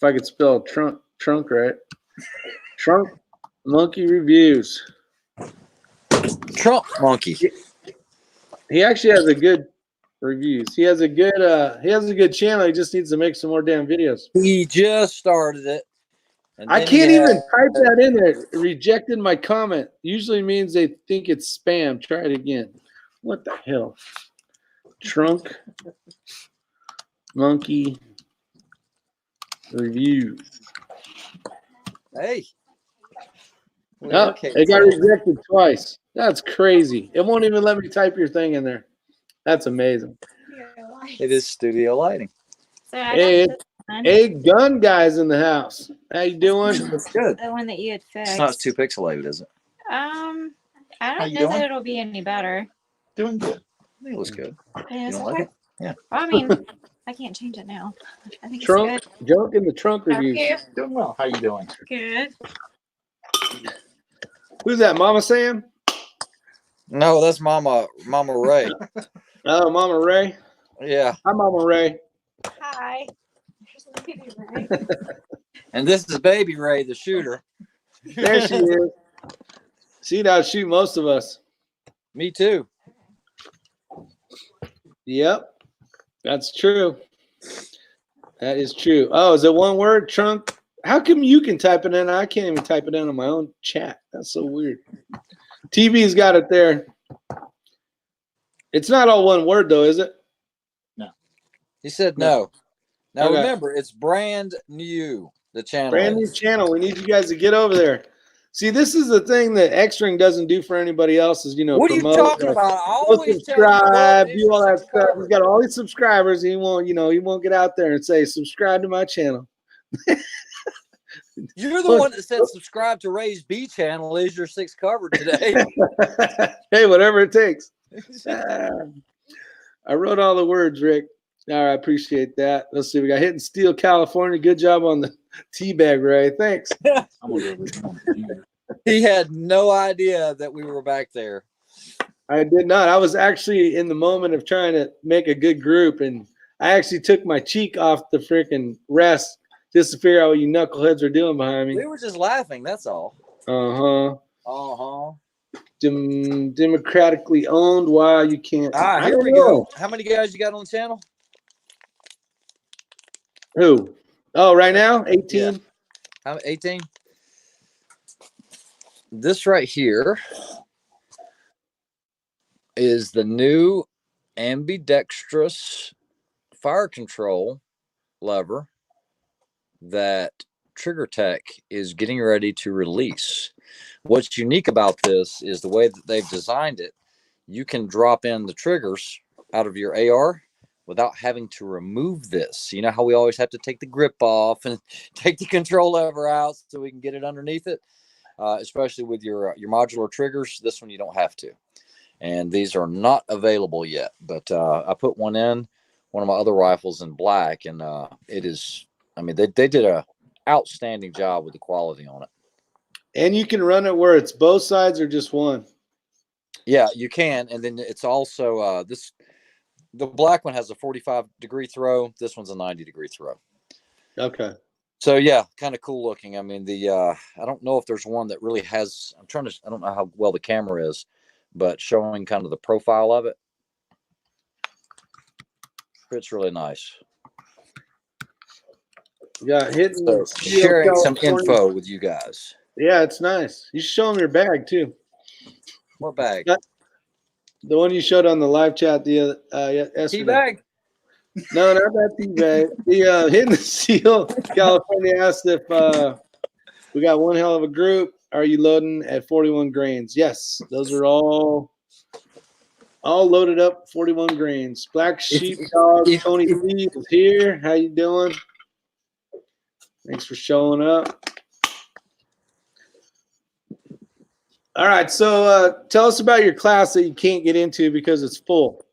I could spell trunk right. Trunk Monkey Reviews. Trunk Monkey. He actually has a good reviews. He has a good channel. He just needs to make some more damn videos. He just started it. I can't even type that in there. Rejected my comment. Usually means they think it's spam. Try it again. What the hell? Trunk Monkey Review. Hey. Oh, it got rejected twice. That's crazy. It won't even let me type your thing in there. That's amazing. It is studio lighting. So I Hey, got this one, hey, gun guys in the house. How you doing? That's good. the one that you had fixed. It's not too pixelated, is it? I How don't you know doing? that it'll be any better. Doing good. I think it looks good. Yeah, it's don't okay. like it? Yeah. Well, I mean, I can't change it now. I think Trunk, junk in the trunk it's review. good. Doing well. How you doing? Good. Who's that, Mama Sam? No, that's Mama Ray. Oh, Mama Ray. Yeah. Hi, Mama Ray. Hi. And this is Baby Ray, the shooter. There she is. She'd outshoot most of us. Me too. Yep, that's true. That is true. Oh, is it one word, trunk? How come you can type it in? I can't even type it in on my own chat. That's so weird. TV's got it there. It's not all one word, though, is it? He said no. Now Okay. remember, it's brand new, the channel. Brand new channel. We need you guys to get over there. See, this is the thing that X-Ring doesn't do for anybody else is, What are you promote, talking about? I always tell you to subscribe, go do all that stuff. cover. He's got all these subscribers. He won't, he won't get out there and say, subscribe to my channel. You're the one that said subscribe to Ray's B channel. Is your 6 covered today? Hey, whatever it takes. I wrote all the words, Rick. All right, I appreciate that. Let's see. We got Hitting Steel, California. Good job on the teabag, Ray. Thanks. I'm gonna go this one. He had no idea that we were back there. I did not. I was actually in the moment of trying to make a good group, and I actually took my cheek off the freaking rest just to figure out what you knuckleheads are doing behind me. We were just laughing. That's all. Uh-huh. Democratically owned. Wow, you can't. Ah, I here don't we know. go. How many guys you got on the channel? Who? Oh, right now? 18? Yeah. How 18? This right here is the new ambidextrous fire control lever that Trigger Tech is getting ready to release. What's unique about this is the way that they've designed it. You can drop in the triggers out of your AR without having to remove this. You know how we always have to take the grip off and take the control lever out so we can get it underneath it, especially with your modular triggers. This one you don't have to. And these are not available yet, but I put one in one of my other rifles in black, and it is, I mean, they did a outstanding job with the quality on it. And you can run it where it's both sides or just one. Yeah, you can. And then it's also the black one has a 45-degree throw. This one's a 90-degree throw. Okay. So yeah, kind of cool looking. I mean, I don't know if there's one that really has, I don't know how well the camera is, but showing kind of the profile of it. It's really nice. Yeah, Hitting So Steel, sharing some California. info with you guys. Yeah, it's nice. You should show them your bag too. What bag? The one you showed on the live chat yesterday. Tea bag? No, not that tea bag. The Hitting Steel, California asked if we got one hell of a group. Are you loading at 41 grains? Yes, those are all loaded up 41 grains. Black Sheepdog Tony Lee is here. How you doing? Thanks for showing up. All right, so tell us about your class that you can't get into because it's full.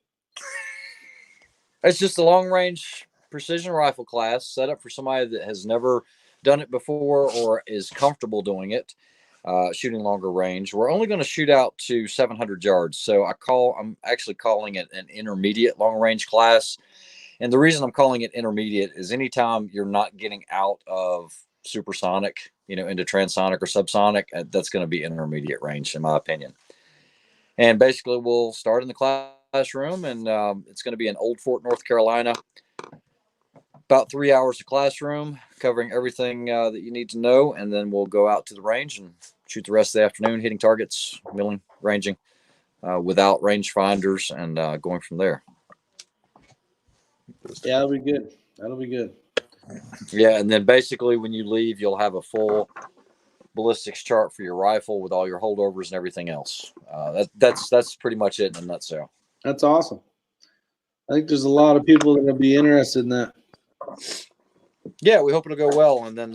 It's just a long range precision rifle class set up for somebody that has never done it before or is comfortable doing it, shooting longer range. We're only going to shoot out to 700 yards. So I'm actually calling it an intermediate long range class. And the reason I'm calling it intermediate is anytime you're not getting out of supersonic, into transonic or subsonic, that's going to be intermediate range, in my opinion. And basically, we'll start in the classroom, and it's going to be in Old Fort, North Carolina. About 3 hours of classroom, covering everything that you need to know, and then we'll go out to the range and shoot the rest of the afternoon, hitting targets, milling, ranging, without range finders, and going from there. Yeah, that'll be good. That'll be good. Yeah, and then basically when you leave, you'll have a full ballistics chart for your rifle with all your holdovers and everything else. That's pretty much it in a nutshell. That's awesome. I think there's a lot of people that will be interested in that. Yeah, we hope it'll go well, and then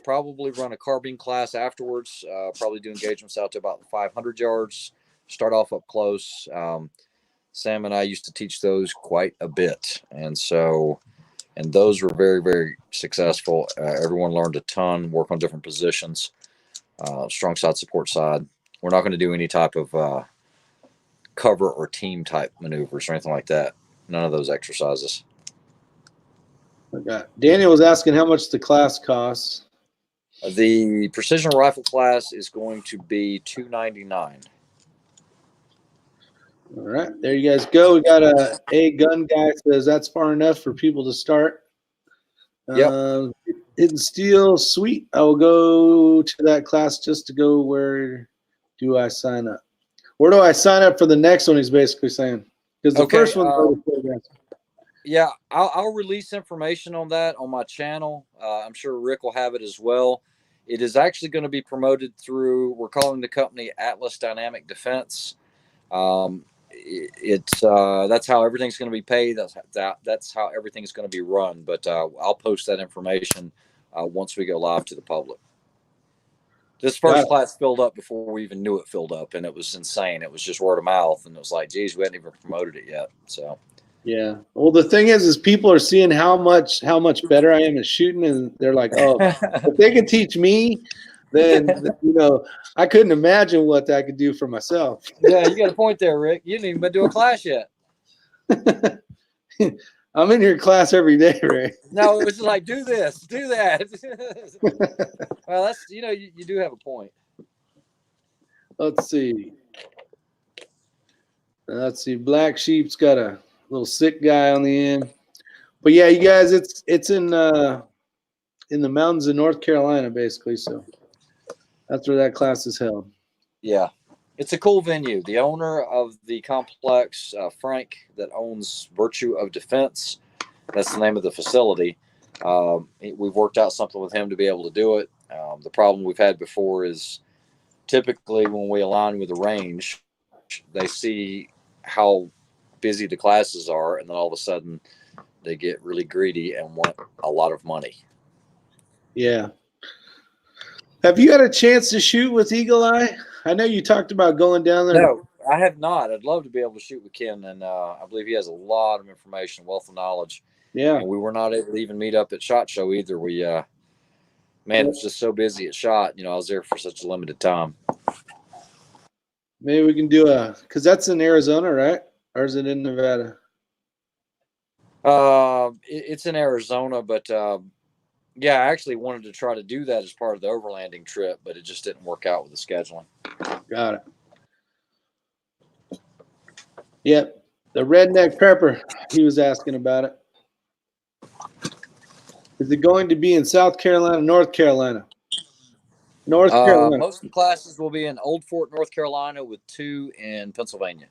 probably run a carbine class afterwards. Probably do engagements out to about 500 yards. Start off up close. Sam and I used to teach those quite a bit, and those were very, very successful. Everyone learned a ton, work on different positions, strong side, support side. We're not going to do any type of cover or team type maneuvers or anything like that. None of those exercises. Okay. Daniel was asking how much the class costs. The precision rifle class is going to be $299. All right, there you guys go. We got a gun guy says that's far enough for people to start. Yep. Hidden Steel, sweet. I will go to that class just to go. Where do I sign up? Where do I sign up for the next one? He's basically saying because the first one. Yeah, I'll release information on that on my channel. I'm sure Rick will have it as well. It is actually going to be promoted through, we're calling the company Atlas Dynamic Defense. That's how everything's going to be paid. That's how everything's going to be run. But I'll post that information once we go live to the public. This first class filled up before we even knew it filled up, and it was insane. It was just word of mouth, and it was like, geez, we hadn't even promoted it yet. So yeah. Well, the thing is people are seeing how much better I am at shooting, and they're like, oh, if they could teach me, then I couldn't imagine what that could do for myself. Yeah, you got a point there, Rick. You didn't even been to a class yet. I'm in your class every day, Ray. No, it was just like, do this, do that. Well, that's, you do have a point. Let's see. Black Sheep's got a little sick guy on the end. But yeah, you guys, it's in the mountains of North Carolina, basically. So that's where that class is held. Yeah. It's a cool venue. The owner of the complex, Frank, that owns Virtue of Defense, that's the name of the facility. We've worked out something with him to be able to do it. The problem we've had before is typically when we align with the range, they see how busy the classes are, and then all of a sudden they get really greedy and want a lot of money. Yeah. Have you had a chance to shoot with Eagle Eye? I know you talked about going down there. No, I have not. I'd love to be able to shoot with Ken, and I believe he has a lot of information, wealth of knowledge. Yeah. And we were not able to even meet up at SHOT Show either. We, it was just so busy at SHOT. I was there for such a limited time. Maybe we can do because that's in Arizona, right? Or is it in Nevada? It's in Arizona, but yeah, I actually wanted to try to do that as part of the overlanding trip, but it just didn't work out with the scheduling. Got it. Yep. The Redneck Prepper, he was asking about it. Is it going to be in South Carolina, North Carolina? North Carolina. Most of the classes will be in Old Fort, North Carolina, with 2 in Pennsylvania.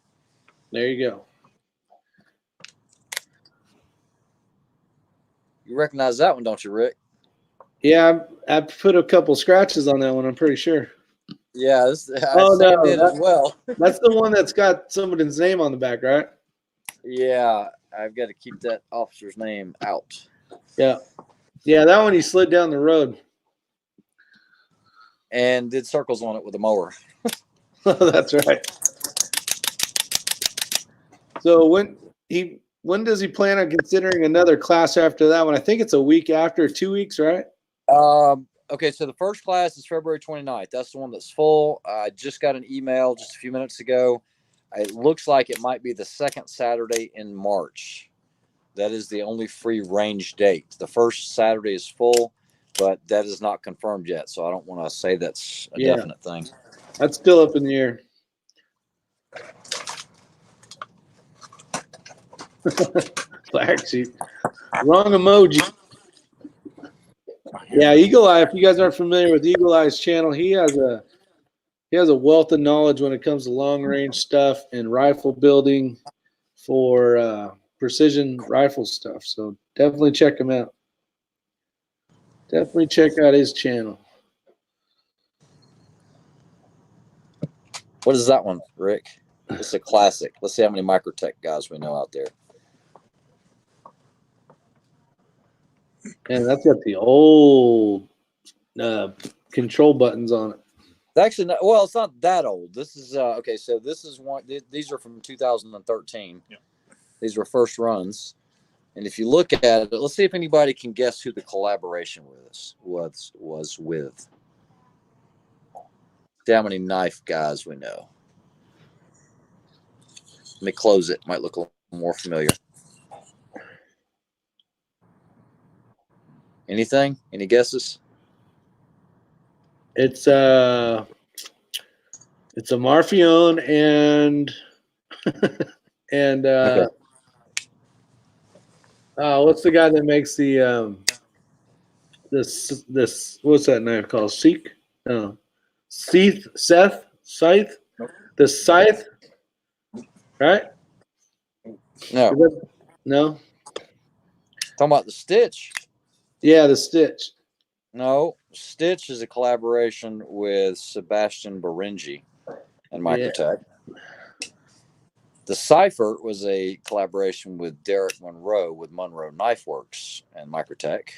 There you go. You recognize that one, don't you, Rick? Yeah, I put a couple scratches on that one, I'm pretty sure. Yeah, I did as well. That's the one that's got somebody's name on the back, right? Yeah, I've got to keep that officer's name out. Yeah. Yeah, that one he slid down the road. And did circles on it with a mower. That's right. So when does he plan on considering another class after that one? I think it's a week after, 2 weeks, right? Okay, so the first class is February 29th. That's the one that's full. I just got an email just a few minutes ago. It looks like it might be the second Saturday in March. That is the only free range date. The first Saturday is full, but that is not confirmed yet. So I don't want to say that's a definite thing. That's still up in the air. Black Sheep. Wrong emoji. Yeah, Eagle Eye. If you guys aren't familiar with Eagle Eye's channel, he has a wealth of knowledge when it comes to long range stuff and rifle building for precision rifle stuff. So definitely check him out. Definitely check out his channel. What is that one, Rick? It's a classic. Let's see how many Microtech guys we know out there. And that's got the old control buttons on it. It's actually not, well, it's not that old. This is okay. So this is one. These are from 2013. Yeah. These were first runs. And if you look at it, let's see if anybody can guess who the collaboration was with. See how many knife guys we know. Let me close it. Might look a little more familiar. Anything? Any guesses? It's a Marfion and Okay. What's the guy that makes the this what's that knife called? Seek? No. Scythe? Scythe? The Scythe? Right? No. No? Talking about the Stitch. Yeah, the Stitch. No. Stitch is a collaboration with Sebastian Berengi and Microtech. The Cipher was a collaboration with Derek Monroe with Monroe Knife Works and Microtech.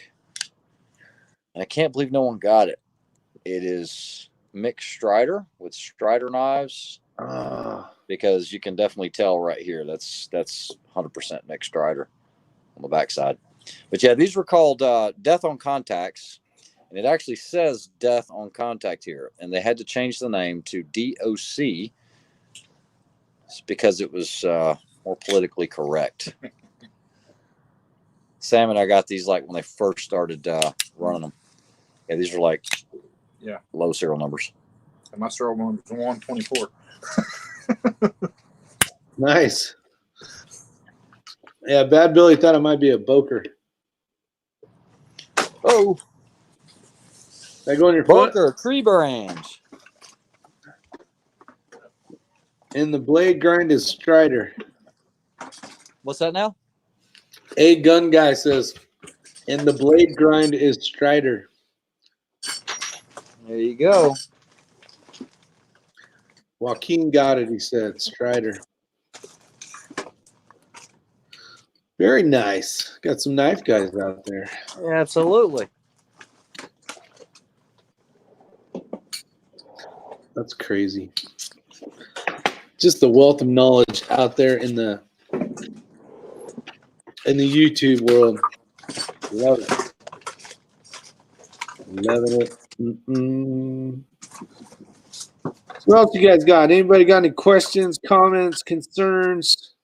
And I can't believe no one got it. It is Mick Strider with Strider knives, because you can definitely tell right here that's 100% Mick Strider on the backside. But yeah, these were called Death on Contacts, and it actually says Death on Contact here, and they had to change the name to DOC because it was more politically correct. Sam and I got these like when they first started running them. Yeah, these are like low serial numbers. And my serial number was 124. Nice. Yeah, Bad Billy thought it might be a Boker. Oh, That go on your foot? Boker tree brands. And the blade grind is Strider. What's that now? A gun guy says, and the blade grind is Strider. There you go. Joaquin got it, he said. Strider. Very nice. Got some knife guys out there. Yeah, absolutely. That's crazy. Just the wealth of knowledge out there in the YouTube world. Love it. Loving it. Mm-mm. So what else you guys got? Anybody got any questions, comments, concerns?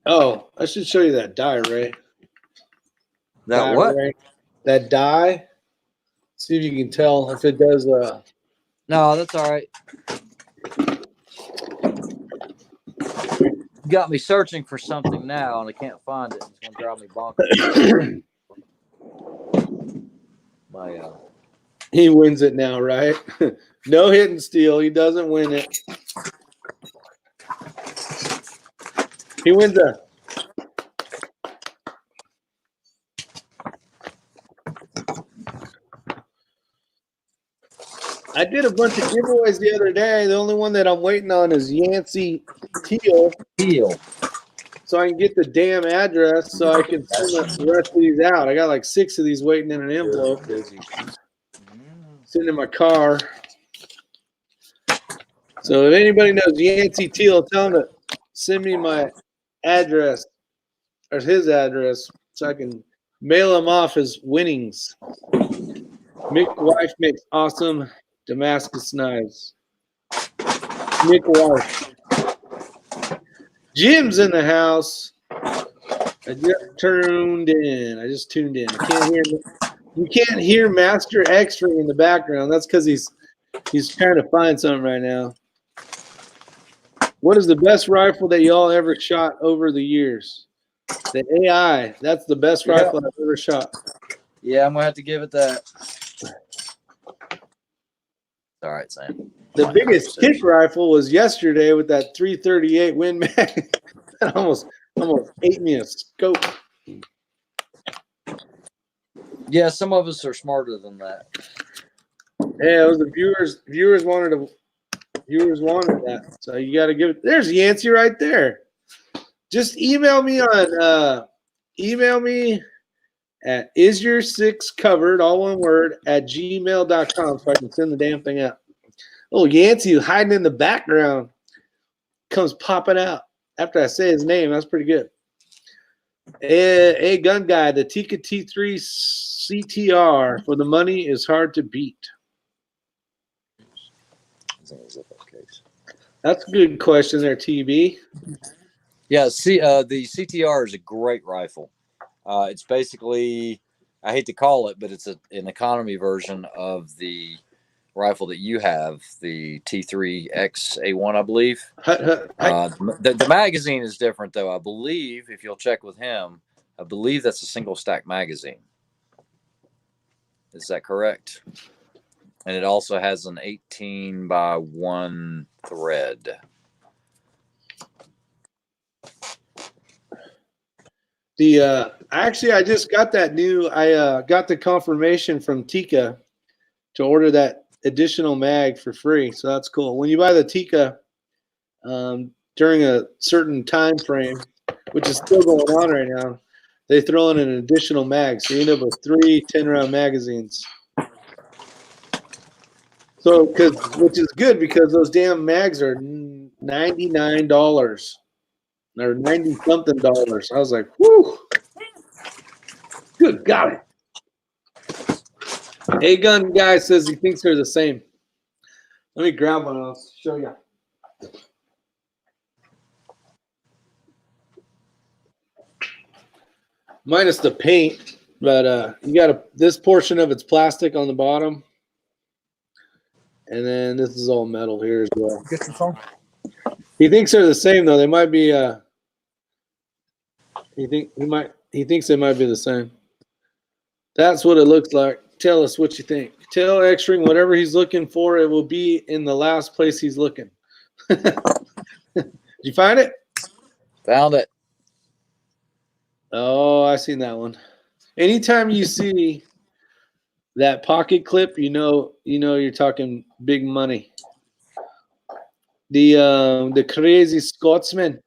Oh, I should show you that die, Ray. That Die, what? Ray. That die. See if you can tell if it does. No, that's all right. You got me searching for something now, and I can't find it. It's gonna drive me bonkers. My He wins it now, right? No hit and steal. He doesn't win it. He wins a. I did a bunch of giveaways the other day. The only one that I'm waiting on is Yancey Teal, heel. so I can get the damn address so I can send the rest of these out. I got like 6 of these waiting in an envelope. Sitting in my car. So if anybody knows Yancey Teal, tell him to send me my address or his address so I can mail him off his winnings. Mick Wife makes awesome Damascus knives. Mick Wife. Jim's in the house. I just tuned in. I can't hear. You can't hear Master X-Ray in the background. That's because he's trying to find something right now. What is the best rifle that y'all ever shot over the years? The AI. That's the best rifle I've ever shot. Yeah, I'm gonna have to give it that. All right, Sam. The biggest kick rifle was yesterday with that 338 Win Mag. That almost ate me a scope. Yeah, some of us are smarter than that. Yeah, it was the viewers wanted that. So you got to give it. There's Yancey right there. Just email me at isyour6covered, all one word, at gmail.com so I can send the damn thing out. Oh, Yancey hiding in the background comes popping out after I say his name. That's pretty good. A gun guy, the Tika T3 CTR for the money is hard to beat. That's a good question there, TB. Yeah, the CTR is a great rifle. It's basically, I hate to call it, but it's an economy version of the rifle that you have, the T3X-A1, I believe. The magazine is different, though. I believe, if you'll check with him, I believe that's a single stack magazine. Is that correct? And it also has an 18x1 thread. I just got that new. I got the confirmation from Tika to order that additional mag for free. So that's cool. When you buy the Tika during a certain time frame, which is still going on right now, they throw in an additional mag. So you end up with 3 10-round magazines. So, which is good because those damn mags are $99 or 90 something dollars. I was like, whew. Good God. A-Gun guy says he thinks they're the same. Let me grab one. I'll show you. Minus the paint, but you got this portion of it's plastic on the bottom, and then this is all metal here as well. Get your phone. He thinks they're the same though. They might be. He thinks they might be the same. That's what it looks like. Tell us what you think. Tell X-Ring whatever he's looking for. It will be in the last place he's looking. Did you find it? Found it. Oh, I seen that one. Anytime you see that pocket clip, you know you're talking big money. The crazy Scotsman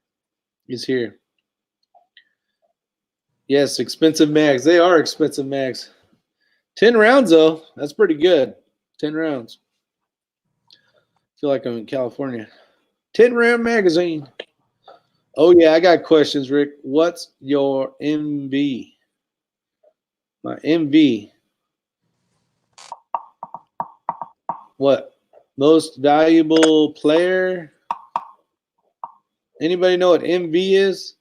is here. Yes, expensive mags. They are expensive mags. 10 rounds though, that's pretty good. 10 rounds. Feel like I'm in California. 10-round magazine. Oh yeah, I got questions, Rick. What's your MV? My MV. What? Most valuable player? Anybody know what MV is?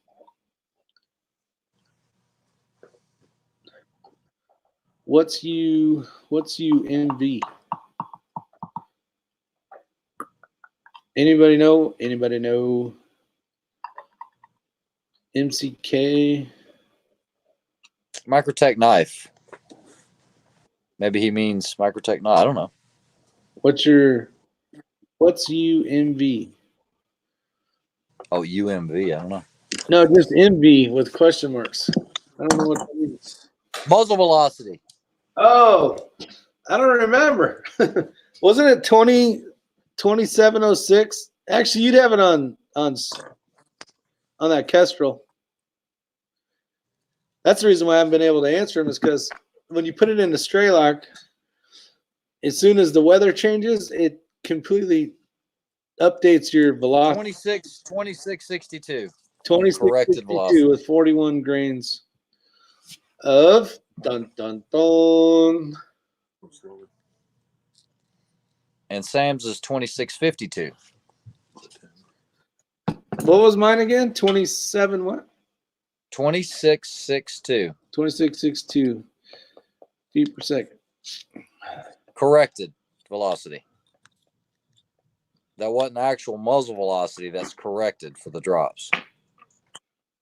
What's you MV? Anybody know? Anybody know? MCK. Microtech knife. Maybe he means Microtech knife. I don't know. What's UMV? Oh, UMV. I don't know. No, just MV with question marks. I don't know what that means. Muzzle velocity. Oh, I don't remember. Wasn't it 2706? Actually, you'd have it on that Kestrel. That's the reason why I haven't been able to answer them is because when you put it into Straylock, as soon as the weather changes, it completely updates your velocity. 2662. 2662 with 41 grains of dun dun dun. And Sam's is 2652. What was mine again? 27 what? 2662. 2662 feet per second. Corrected velocity. That wasn't actual muzzle velocity. That's corrected for the drops.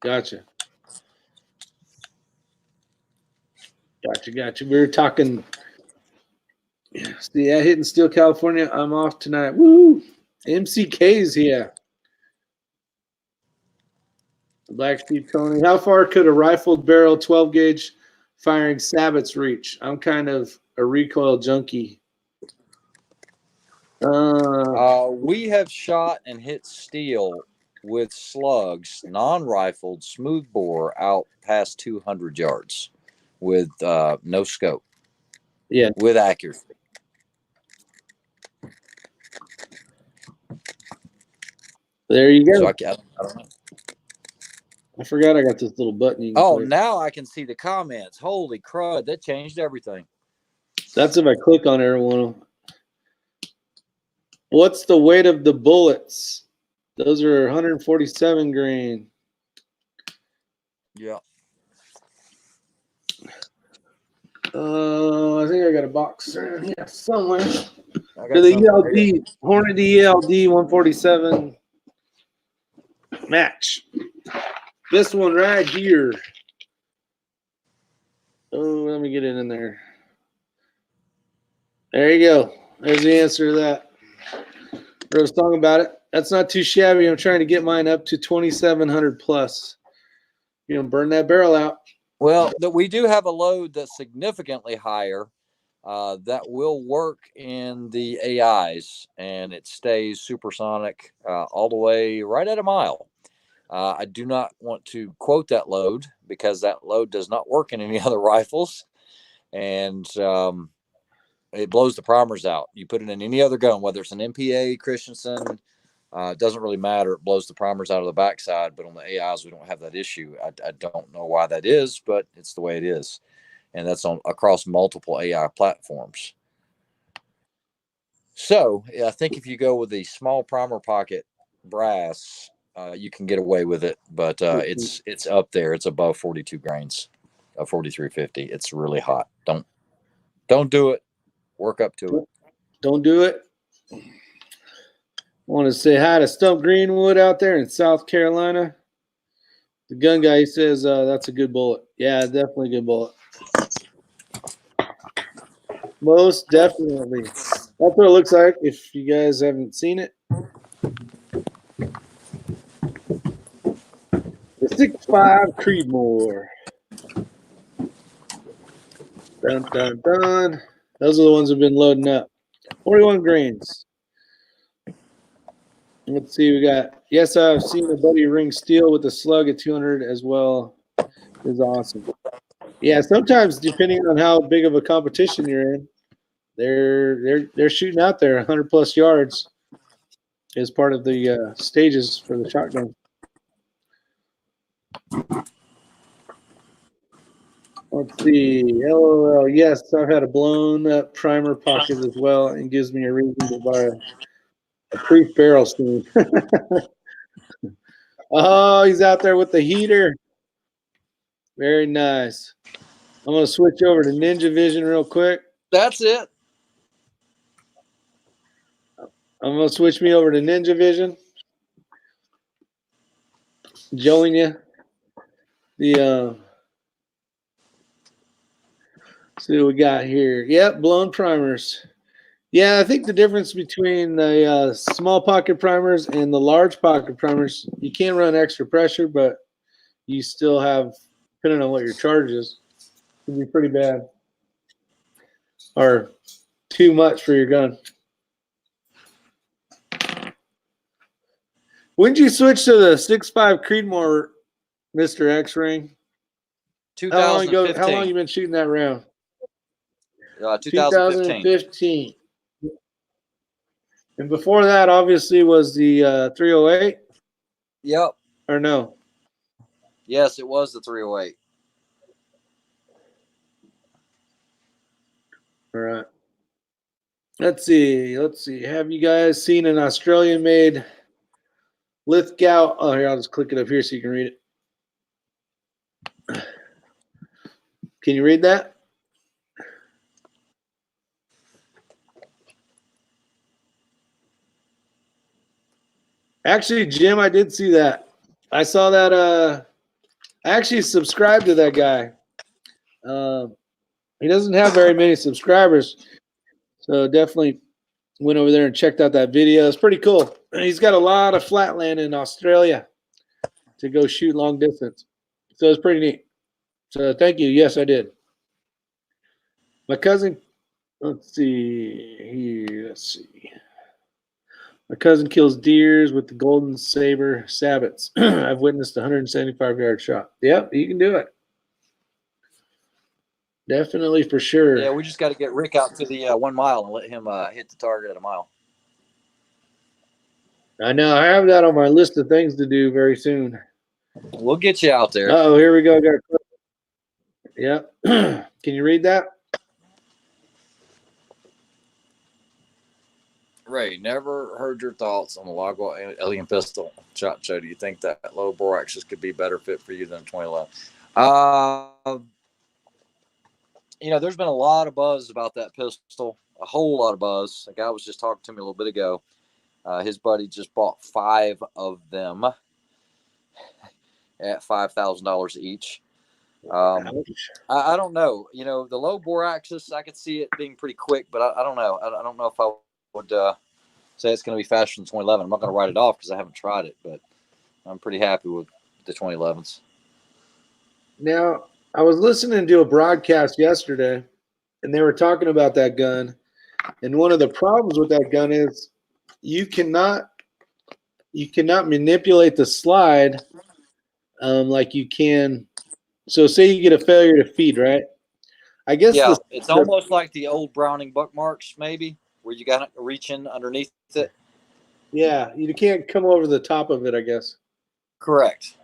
Gotcha. We were talking. See, hitting Steel, California. I'm off tonight. Woo! MCK's here. Black Steve Tony. How far could a rifled barrel 12 gauge firing sabots reach? I'm kind of a recoil junkie. We have shot and hit steel with slugs, non-rifled, smoothbore out past 200 yards with no scope. Yeah. With accuracy. There you go. So I don't know. I forgot I got this little button. You can Oh, click. now I can see the comments. Holy crud, that changed everything. That's if I click on every one of them. What's the weight of the bullets? Those are 147 grain. Yeah. I think I got a box around here somewhere. I got To the something right here. ELD, Hornady ELD 147 match. This one right here. Oh, let me get it in there. There you go. There's the answer to that. Wrote a song about it. That's not too shabby. I'm trying to get mine up to 2,700 plus. You know, burn that barrel out. Well, we do have a load that's significantly higher that will work in the AIs, and it stays supersonic all the way right at a mile. I do not want to quote that load because that load does not work in any other rifles, and it blows the primers out. You put it in any other gun, whether it's an MPA, Christensen, it doesn't really matter. It blows the primers out of the backside, but on the AIs, we don't have that issue. I don't know why that is, but it's the way it is. And that's on across multiple AI platforms. So I think if you go with the small primer pocket brass, you can get away with it, but it's up there. It's above 42 grains of 4350. It's really hot. Don't do it. Work up to it. Don't do it. I want to say hi to Stump Greenwood out there in South Carolina. The gun guy, he says that's a good bullet. Yeah, definitely a good bullet. Most definitely. That's what it looks like if you guys haven't seen it. The 6.5 Creedmoor. Dun, dun, dun. Those are the ones that have been loading up. 41 grains. Let's see, we got, yes, I've seen a buddy ring steel with a slug at 200 as well. Is awesome. Yeah, sometimes depending on how big of a competition you're in, they're shooting out there 100 plus yards as part of the stages for the shotgun. Let's see. LOL. Yes, I've had a blown up primer pocket as well, and gives me a reason to buy a proof barrel soon. Oh, he's out there with the heater. Very nice. I'm going to switch over to Ninja Vision real quick. That's it. I'm going to switch me over to Ninja Vision. Showing you the see what we got here. Yep, blown primers. Yeah, I think the difference between the small pocket primers and the large pocket primers, you can run extra pressure, but you still have, depending on what your charge is, it can be pretty bad or too much for your gun. When did you switch to the 6.5 Creedmoor, Mr. X-Ring? How long 2015. you been shooting that round? 2015. 2015. And before that, obviously, was the 308, Yep. or no? Yes, it was the 308. All right. Let's see. Have you guys seen an Australian-made Lithgow? Oh, here, I'll just click it up here so you can read it. Can you read that? Actually, Jim, I did see that. I saw that. I actually subscribed to that guy. He doesn't have very many subscribers, so definitely went over there and checked out that video. It's pretty cool. And he's got a lot of flatland in Australia to go shoot long distance, so it's pretty neat. So thank you. Yes, I did. My cousin. Let's see here. Let's see. My cousin kills deers with the golden saber sabots. I've witnessed a 175-yard shot. Yep, you can do it. Definitely, for sure. Yeah, we just got to get Rick out to the 1 mile and let him hit the target at a mile. I know. I have that on my list of things to do very soon. We'll get you out there. Oh, here we go. Yep. Can you read that? Ray, never heard your thoughts on the Lagwa Alien Pistol. Show, do you think that low bore axis could be better fit for you than 2011? You know, there's been a lot of buzz about that pistol, a whole lot of buzz. A guy was just talking to me a little bit ago. His buddy just bought 5 of them at $5,000 each. I don't know. You know, the low bore axis, I could see it being pretty quick, but I don't know. I don't know if I would say it's going to be faster than 2011. I'm not going to write it off because I haven't tried it, but I'm pretty happy with the 2011s. Now, I was listening to a broadcast yesterday, and they were talking about that gun. And one of the problems with that gun is you cannot manipulate the slide like you can. So, say you get a failure to feed, right? I guess Yeah, it's almost like the old Browning Buckmarks, maybe, where you got to reach in underneath it. yeah, you can't come over the top of it, I guess. Correct.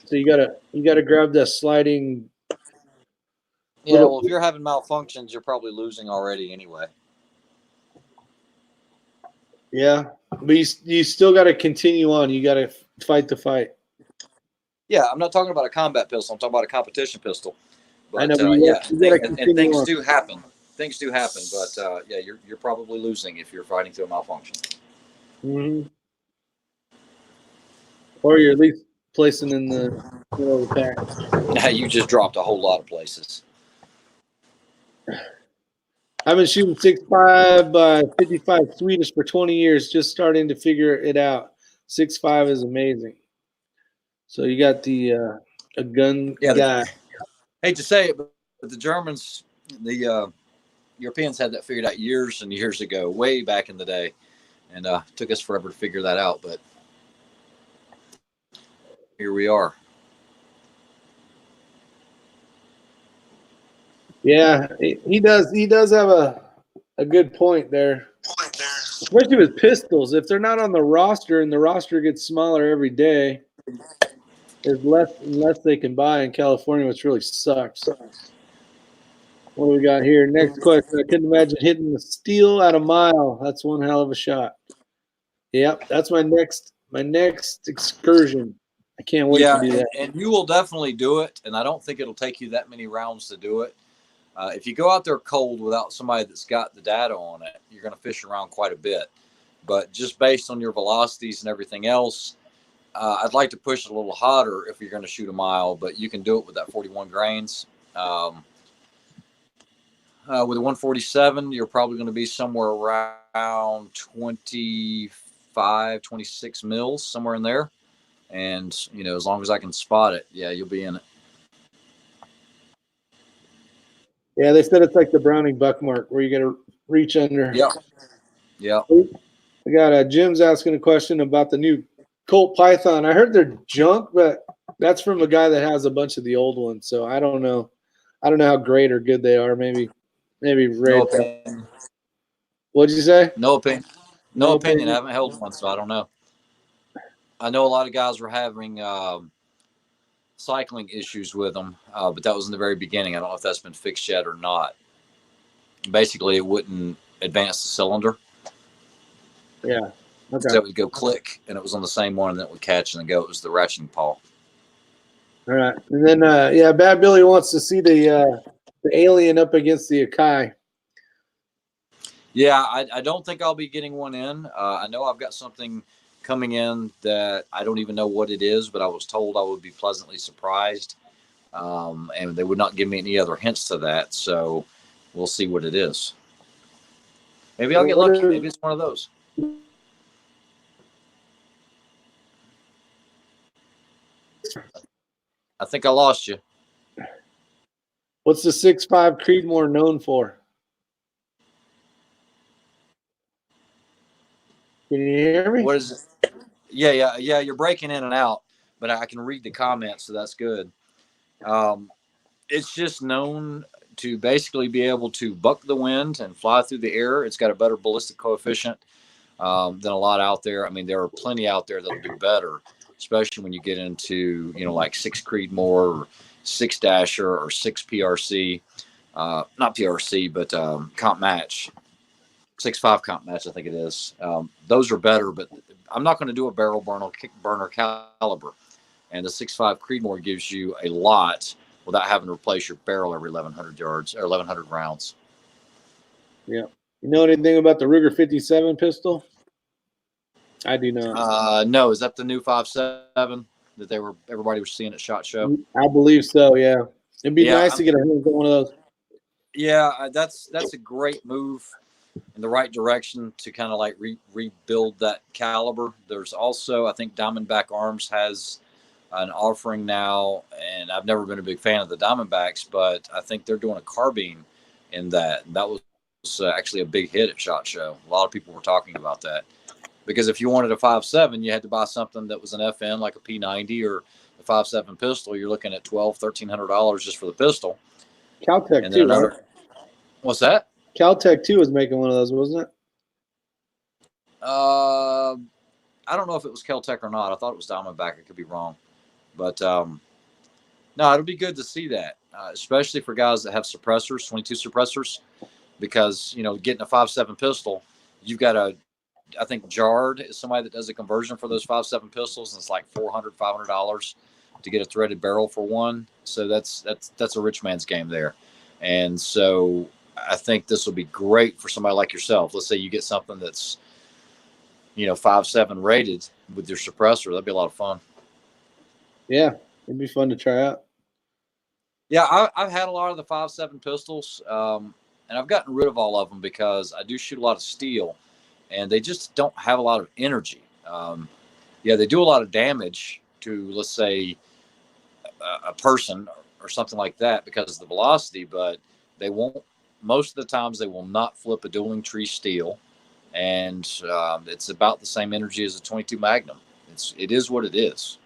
So you gotta grab the sliding. Yeah, well, if you're having malfunctions, you're probably losing already anyway. Yeah, but you still got to continue on. You got to fight the fight. Yeah, I'm not talking about a combat pistol. I'm talking about a competition pistol. But I know, but yeah, you got to and continue things on. do happen. Things do happen, but yeah, you're probably losing if you're fighting through a malfunction. Mm-hmm. Or you're at least placing in the middle of the pack. Now you just dropped a whole lot of places. I've been shooting 6.5 by 55 Swedish for 20 years, just starting to figure it out. 6.5 is amazing. So you got the a gun guy. Hate to say it, but the Germans, the Europeans had that figured out years and years ago, way back in the day, and took us forever to figure that out. But here we are. Yeah, he does. He does have a good point there. Especially with pistols, if they're not on the roster and the roster gets smaller every day, there's less and less they can buy in California, which really sucks. What do we got here? Next question. I couldn't imagine hitting the steel at a mile. That's one hell of a shot. Yep, that's my next excursion. I can't wait to do that. And you will definitely do it. And I don't think it'll take you that many rounds to do it. If you go out there cold without somebody that's got the data on it, you're going to fish around quite a bit. But just based on your velocities and everything else, I'd like to push it a little hotter if you're going to shoot a mile, but you can do it with that 41 grains. With a 147, you're probably going to be somewhere around 25, 26 mils, somewhere in there. And, you know, as long as I can spot it, yeah, you'll be in it. Yeah, they said it's like the Browning Buckmark where you got to reach under. Yeah. Yeah. I got Jim's asking a question about the new Colt Python. I heard they're junk, but that's from a guy that has a bunch of the old ones. So I don't know. I don't know how great or good they are. Maybe No opinion. What'd you say? No opinion. No opinion. I haven't held one, so I don't know. I know a lot of guys were having cycling issues with them, but that was in the very beginning. I don't know if that's been fixed yet or not. Basically, it wouldn't advance the cylinder. Yeah. Okay. So it would go click, and it was on the same one, and then it would catch and then go. It was the ratcheting paw. All right. And then, yeah, Bad Billy wants to see the alien up against the Akai. Yeah, I don't think I'll be getting one in. I know I've got something coming in that I don't even know what it is, but I was told I would be pleasantly surprised. And they would not give me any other hints to that. So we'll see what it is. Maybe I'll get lucky. Maybe it's one of those. I think I lost you. What's the 6.5 Creedmoor known for? Can you hear me? What is it? Yeah. You're breaking in and out, but I can read the comments, so that's good. It's just known to basically be able to buck the wind and fly through the air. It's got a better ballistic coefficient than a lot out there. I mean, there are plenty out there that'll do better, especially when you get into, you know, like 6 Creedmoor or 6 Dasher or 6 PRC. Not PRC, but Comp Match. 6.5 Comp Match, I think it is. Those are better, but I'm not going to do a barrel burner caliber. And the 6.5 Creedmoor gives you a lot without having to replace your barrel every 1,100 yards or 1,100 rounds. Yeah. You know anything about the Ruger 57 pistol? I do not. No, is that the new 5.7 that everybody was seeing at SHOT Show? I believe so. Yeah, it'd be nice to get a hands on one of those. Yeah, that's a great move in the right direction to kind of like rebuild that caliber. There's also, I think Diamondback Arms has an offering now, and I've never been a big fan of the Diamondbacks, but I think they're doing a carbine in that. That was actually a big hit at SHOT Show. A lot of people were talking about that because if you wanted a 5.7, you had to buy something that was an FN like a P90 or a 5.7 pistol. You're looking at $1,200-$1,300 just for the pistol. Caltech And too, then right? what's that? Caltech too was making one of those, wasn't it? I don't know if it was Keltec or not. I thought it was Diamondback. I could be wrong, but no, it'll be good to see that, especially for guys that have suppressors, 22 suppressors, because getting a 5.7 pistol, you've got I think Jard is somebody that does a conversion for those 5.7 pistols, and it's like $400-$500 to get a threaded barrel for one. So that's a rich man's game there, and so I think this will be great for somebody like yourself. Let's say you get something that's 5.7 rated with your suppressor. That'd be a lot of fun. Yeah, it'd be fun to try out. Yeah, I've had a lot of the 5.7 pistols, and I've gotten rid of all of them because I do shoot a lot of steel, and they just don't have a lot of energy. Yeah, they do a lot of damage to, let's say, a person or something like that because of the velocity, but they won't. Most of the times, they will not flip a dueling tree steel. And it's about the same energy as a 22 Magnum. It is what it is.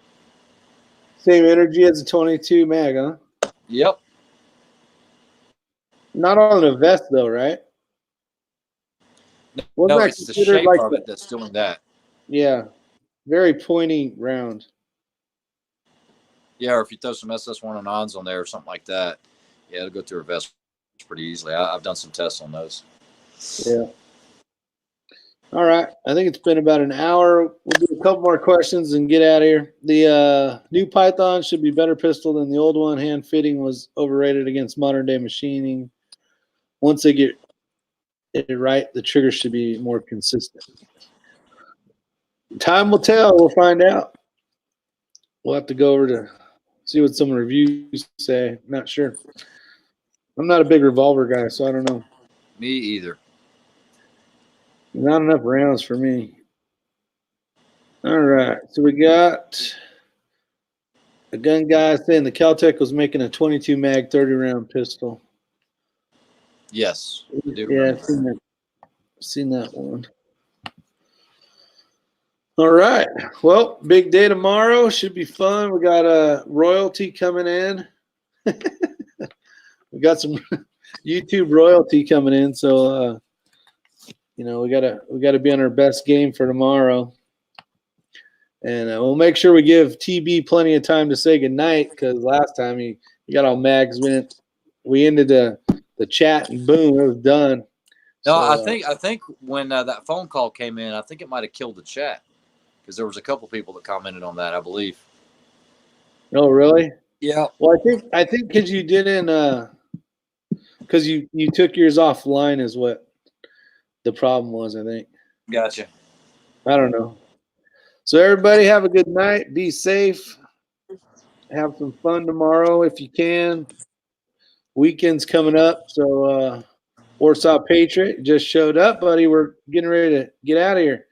Same energy as a 22 mag, huh? Yep. Not on a vest though, right? Wasn't No, that it's the considered shape like of it that's doing that. Yeah, very pointy round. Yeah, or if you throw some SS109s on there or something like that, yeah, it'll go through a vest pretty easily. I've done some tests on those. Yeah. All right. I think it's been about an hour. We'll do a couple more questions and get out of here. The new Python should be better pistol than the old one. Hand fitting was overrated against modern day machining. Once they get it right, the trigger should be more consistent. Time will tell. We'll find out. We'll have to go over to see what some reviews say. Not sure. I'm not a big revolver guy, so I don't know. Me either. Not enough rounds for me. All right. So we got a gun guy saying the Caltech was making a 22 mag 30 round pistol. Yes. I do Yeah, remember I've seen that. Seen that one. All right. Well, big day tomorrow. Should be fun. We got a royalty coming in. We got some YouTube royalty coming in, so we gotta be on our best game for tomorrow. And we'll make sure we give TB plenty of time to say goodnight because last time he got all mad because we ended the chat and boom, it was done. No, So, I think when that phone call came in, I think it might have killed the chat because there was a couple people that commented on that, I believe. Oh, really? Yeah. Well, I think because you didn't because you took yours offline is what the problem was. I think. Gotcha. I don't know. So everybody have a good night. Be safe. Have some fun tomorrow if you can. Weekend's coming up, so Warsaw Patriot just showed up, buddy. We're getting ready to get out of here.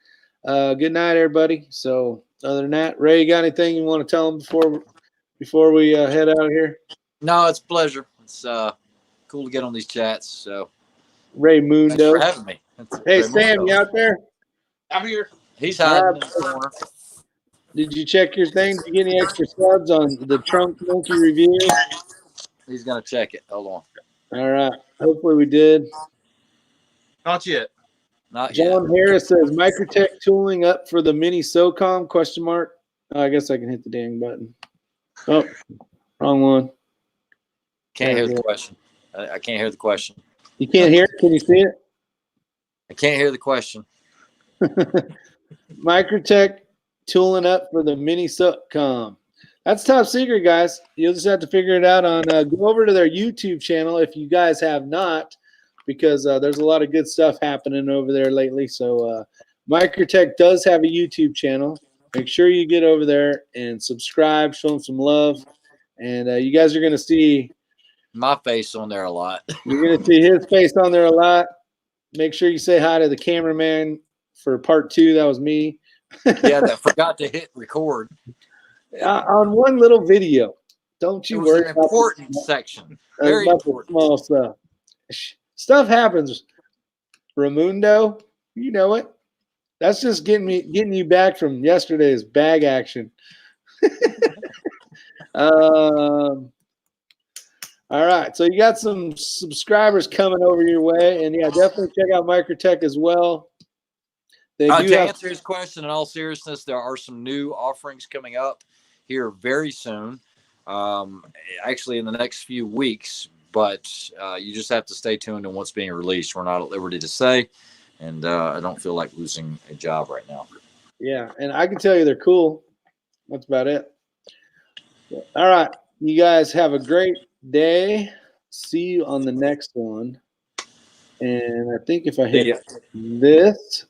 Good night, everybody. So other than that, Ray, you got anything you want to tell them before we head out of here? No, it's a pleasure. It's cool to get on these chats. So Ray thanks Mundo. for having me. Hey, Ray Sam, Mundo. you out there? I'm here. He's hiding in the corner. Did you check your thing? Did you get any extra subs on the Trunk Monkey review? He's gonna check it. Hold on. All right. Hopefully we did. Not yet. Not yet. John Harris says Microtech tooling up for the mini SOCOM question mark. Oh, I guess I can hit the dang button. Oh, wrong one. Can't hear the question. I can't hear the question. You can't hear it? Can you see it? I can't hear the question. Microtech tooling up for the mini SOCOM. That's top secret, guys. You'll just have to figure it out on go over to their YouTube channel if you guys have not, because there's a lot of good stuff happening over there lately. So Microtech does have a YouTube channel. Make sure you get over there and subscribe, show them some love. And you guys are going to see my face on there a lot. You're going to see his face on there a lot. Make sure you say hi to the cameraman for part 2. That was me. Yeah, that forgot to hit record. on one little video. Don't It you was worry an about important section. Very about the important. small stuff. Stuff happens. Ramundo, you know it. That's just getting you back from yesterday's bag action. All right, so you got some subscribers coming over your way, and yeah, definitely check out Microtech as well. They do To have answer his question, in all seriousness, there are some new offerings coming up here very soon. Actually, in the next few weeks, but you just have to stay tuned on what's being released. We're not at liberty to say, and I don't feel like losing a job right now. yeah, and I can tell you they're cool. That's about it. All right, you guys have a great day. See you on the next one. And I think if I hit ya. this,